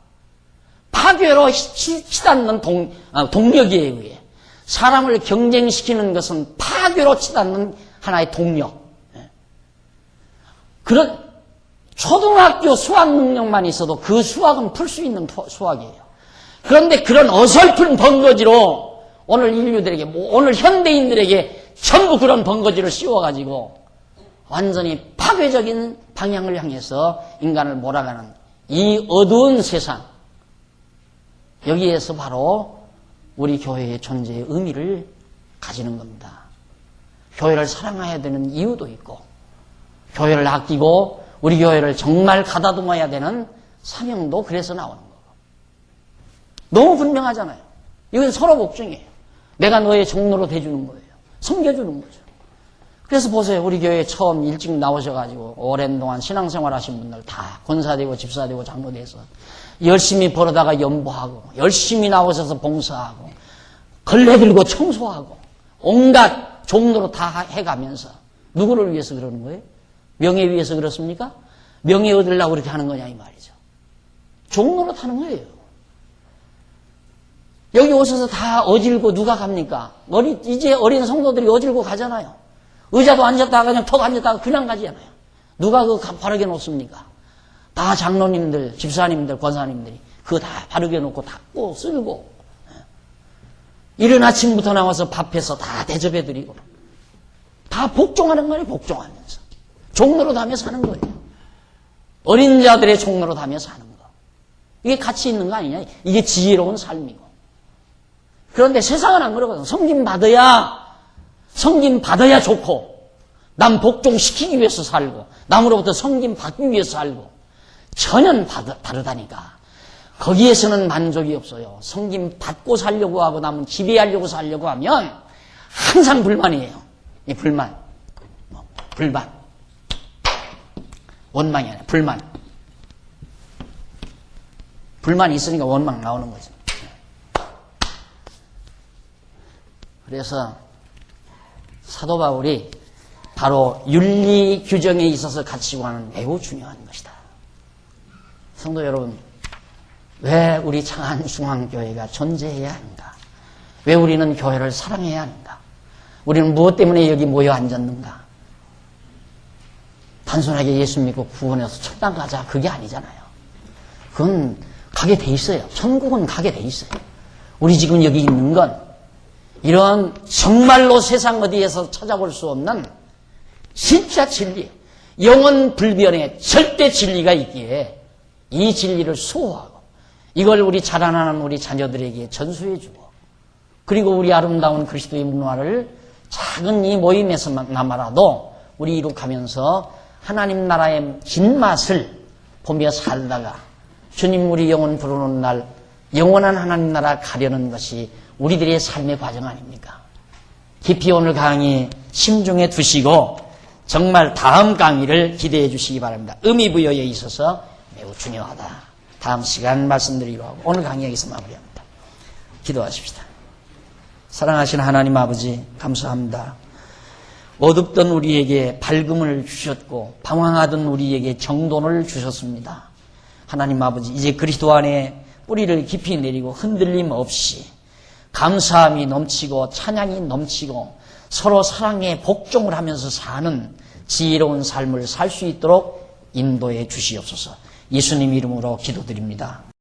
Speaker 1: 파괴로 치닫는 동력에 의해 사람을 경쟁시키는 것은 파괴로 치닫는 하나의 동력. 그런 초등학교 수학 능력만 있어도 그 수학은 풀 수 있는 수학이에요. 그런데 그런 어설픈 번거지로 오늘 인류들에게, 오늘 현대인들에게 전부 그런 번거지를 씌워가지고 완전히 파괴적인 방향을 향해서 인간을 몰아가는 이 어두운 세상. 여기에서 바로 우리 교회의 존재의 의미를 가지는 겁니다. 교회를 사랑해야 되는 이유도 있고, 교회를 아끼고 우리 교회를 정말 가다듬어야 되는 사명도 그래서 나오는 거고. 너무 분명하잖아요. 이건 서로 복종이에요. 내가 너의 종로로 대주는 거예요. 섬겨주는 거죠. 그래서 보세요. 우리 교회에 처음 일찍 나오셔가지고 오랜 동안 신앙생활 하신 분들 다 권사되고 집사되고 장로돼서 열심히 벌어다가 연보하고 열심히 나오셔서 봉사하고 걸레 들고 청소하고 온갖 종로로 다 해가면서 누구를 위해서 그러는 거예요? 명예 위해서 그렇습니까? 명예 얻으려고 그렇게 하는 거냐 이 말이죠. 종로로 타는 거예요. 여기 오셔서 다 어질고 누가 갑니까? 이제 어린 성도들이 어질고 가잖아요. 의자도 앉았다가 그냥 턱 앉았다가 그냥 가잖아요. 누가 그거 바르게 놓습니까? 다 장로님들, 집사님들, 권사님들이 그거 다 바르게 놓고 닦고 쓸고 이른 아침부터 나와서 밥해서 다 대접해드리고 다 복종하는 거예요. 복종하면서 종로로 다며 사는 거예요. 어린 자들의 종로로 다며 사는 거. 이게 가치 있는 거 아니냐? 이게 지혜로운 삶이고. 그런데 세상은 안 그러거든. 성김 받아야 좋고 남 복종시키기 위해서 살고 남으로부터 성김 받기 위해서 살고 전혀 다르다니까. 거기에서는 만족이 없어요. 성김 받고 살려고 하고 남은 지배하려고 살려고 하면 항상 불만이에요. 이 불만. 원망이 아니라 불만. 불만이 있으니까 원망 나오는 거죠. 그래서 사도 바울이 바로 윤리 규정에 있어서 가치관은 매우 중요한 것이다. 성도 여러분, 왜 우리 창안중앙교회가 존재해야 하는가? 왜 우리는 교회를 사랑해야 하는가? 우리는 무엇 때문에 여기 모여 앉았는가? 단순하게 예수 믿고 구원해서 천당 가자, 그게 아니잖아요. 그건 가게 돼 있어요. 천국은 가게 돼 있어요. 우리 지금 여기 있는 건 이런 정말로 세상 어디에서 찾아볼 수 없는 진짜 진리, 영원 불변의 절대 진리가 있기에 이 진리를 수호하고 이걸 우리 자라나는 우리 자녀들에게 전수해주고, 그리고 우리 아름다운 그리스도의 문화를 작은 이 모임에서나마라도 우리 이룩하면서 하나님 나라의 진맛을 보며 살다가 주님 우리 영혼 부르는 날 영원한 하나님 나라 가려는 것이 우리들의 삶의 과정 아닙니까? 깊이 오늘 강의 심중에 두시고 정말 다음 강의를 기대해 주시기 바랍니다. 의미부여에 있어서 매우 중요하다. 다음 시간 말씀드리기로 하고 오늘 강의 여기서 마무리합니다. 기도하십시다. 사랑하신 하나님 아버지, 감사합니다. 어둡던 우리에게 밝음을 주셨고 방황하던 우리에게 정돈을 주셨습니다. 하나님 아버지, 이제 그리스도 안에 뿌리를 깊이 내리고 흔들림 없이 감사함이 넘치고 찬양이 넘치고 서로 사랑에 복종을 하면서 사는 지혜로운 삶을 살 수 있도록 인도해 주시옵소서. 예수님 이름으로 기도드립니다.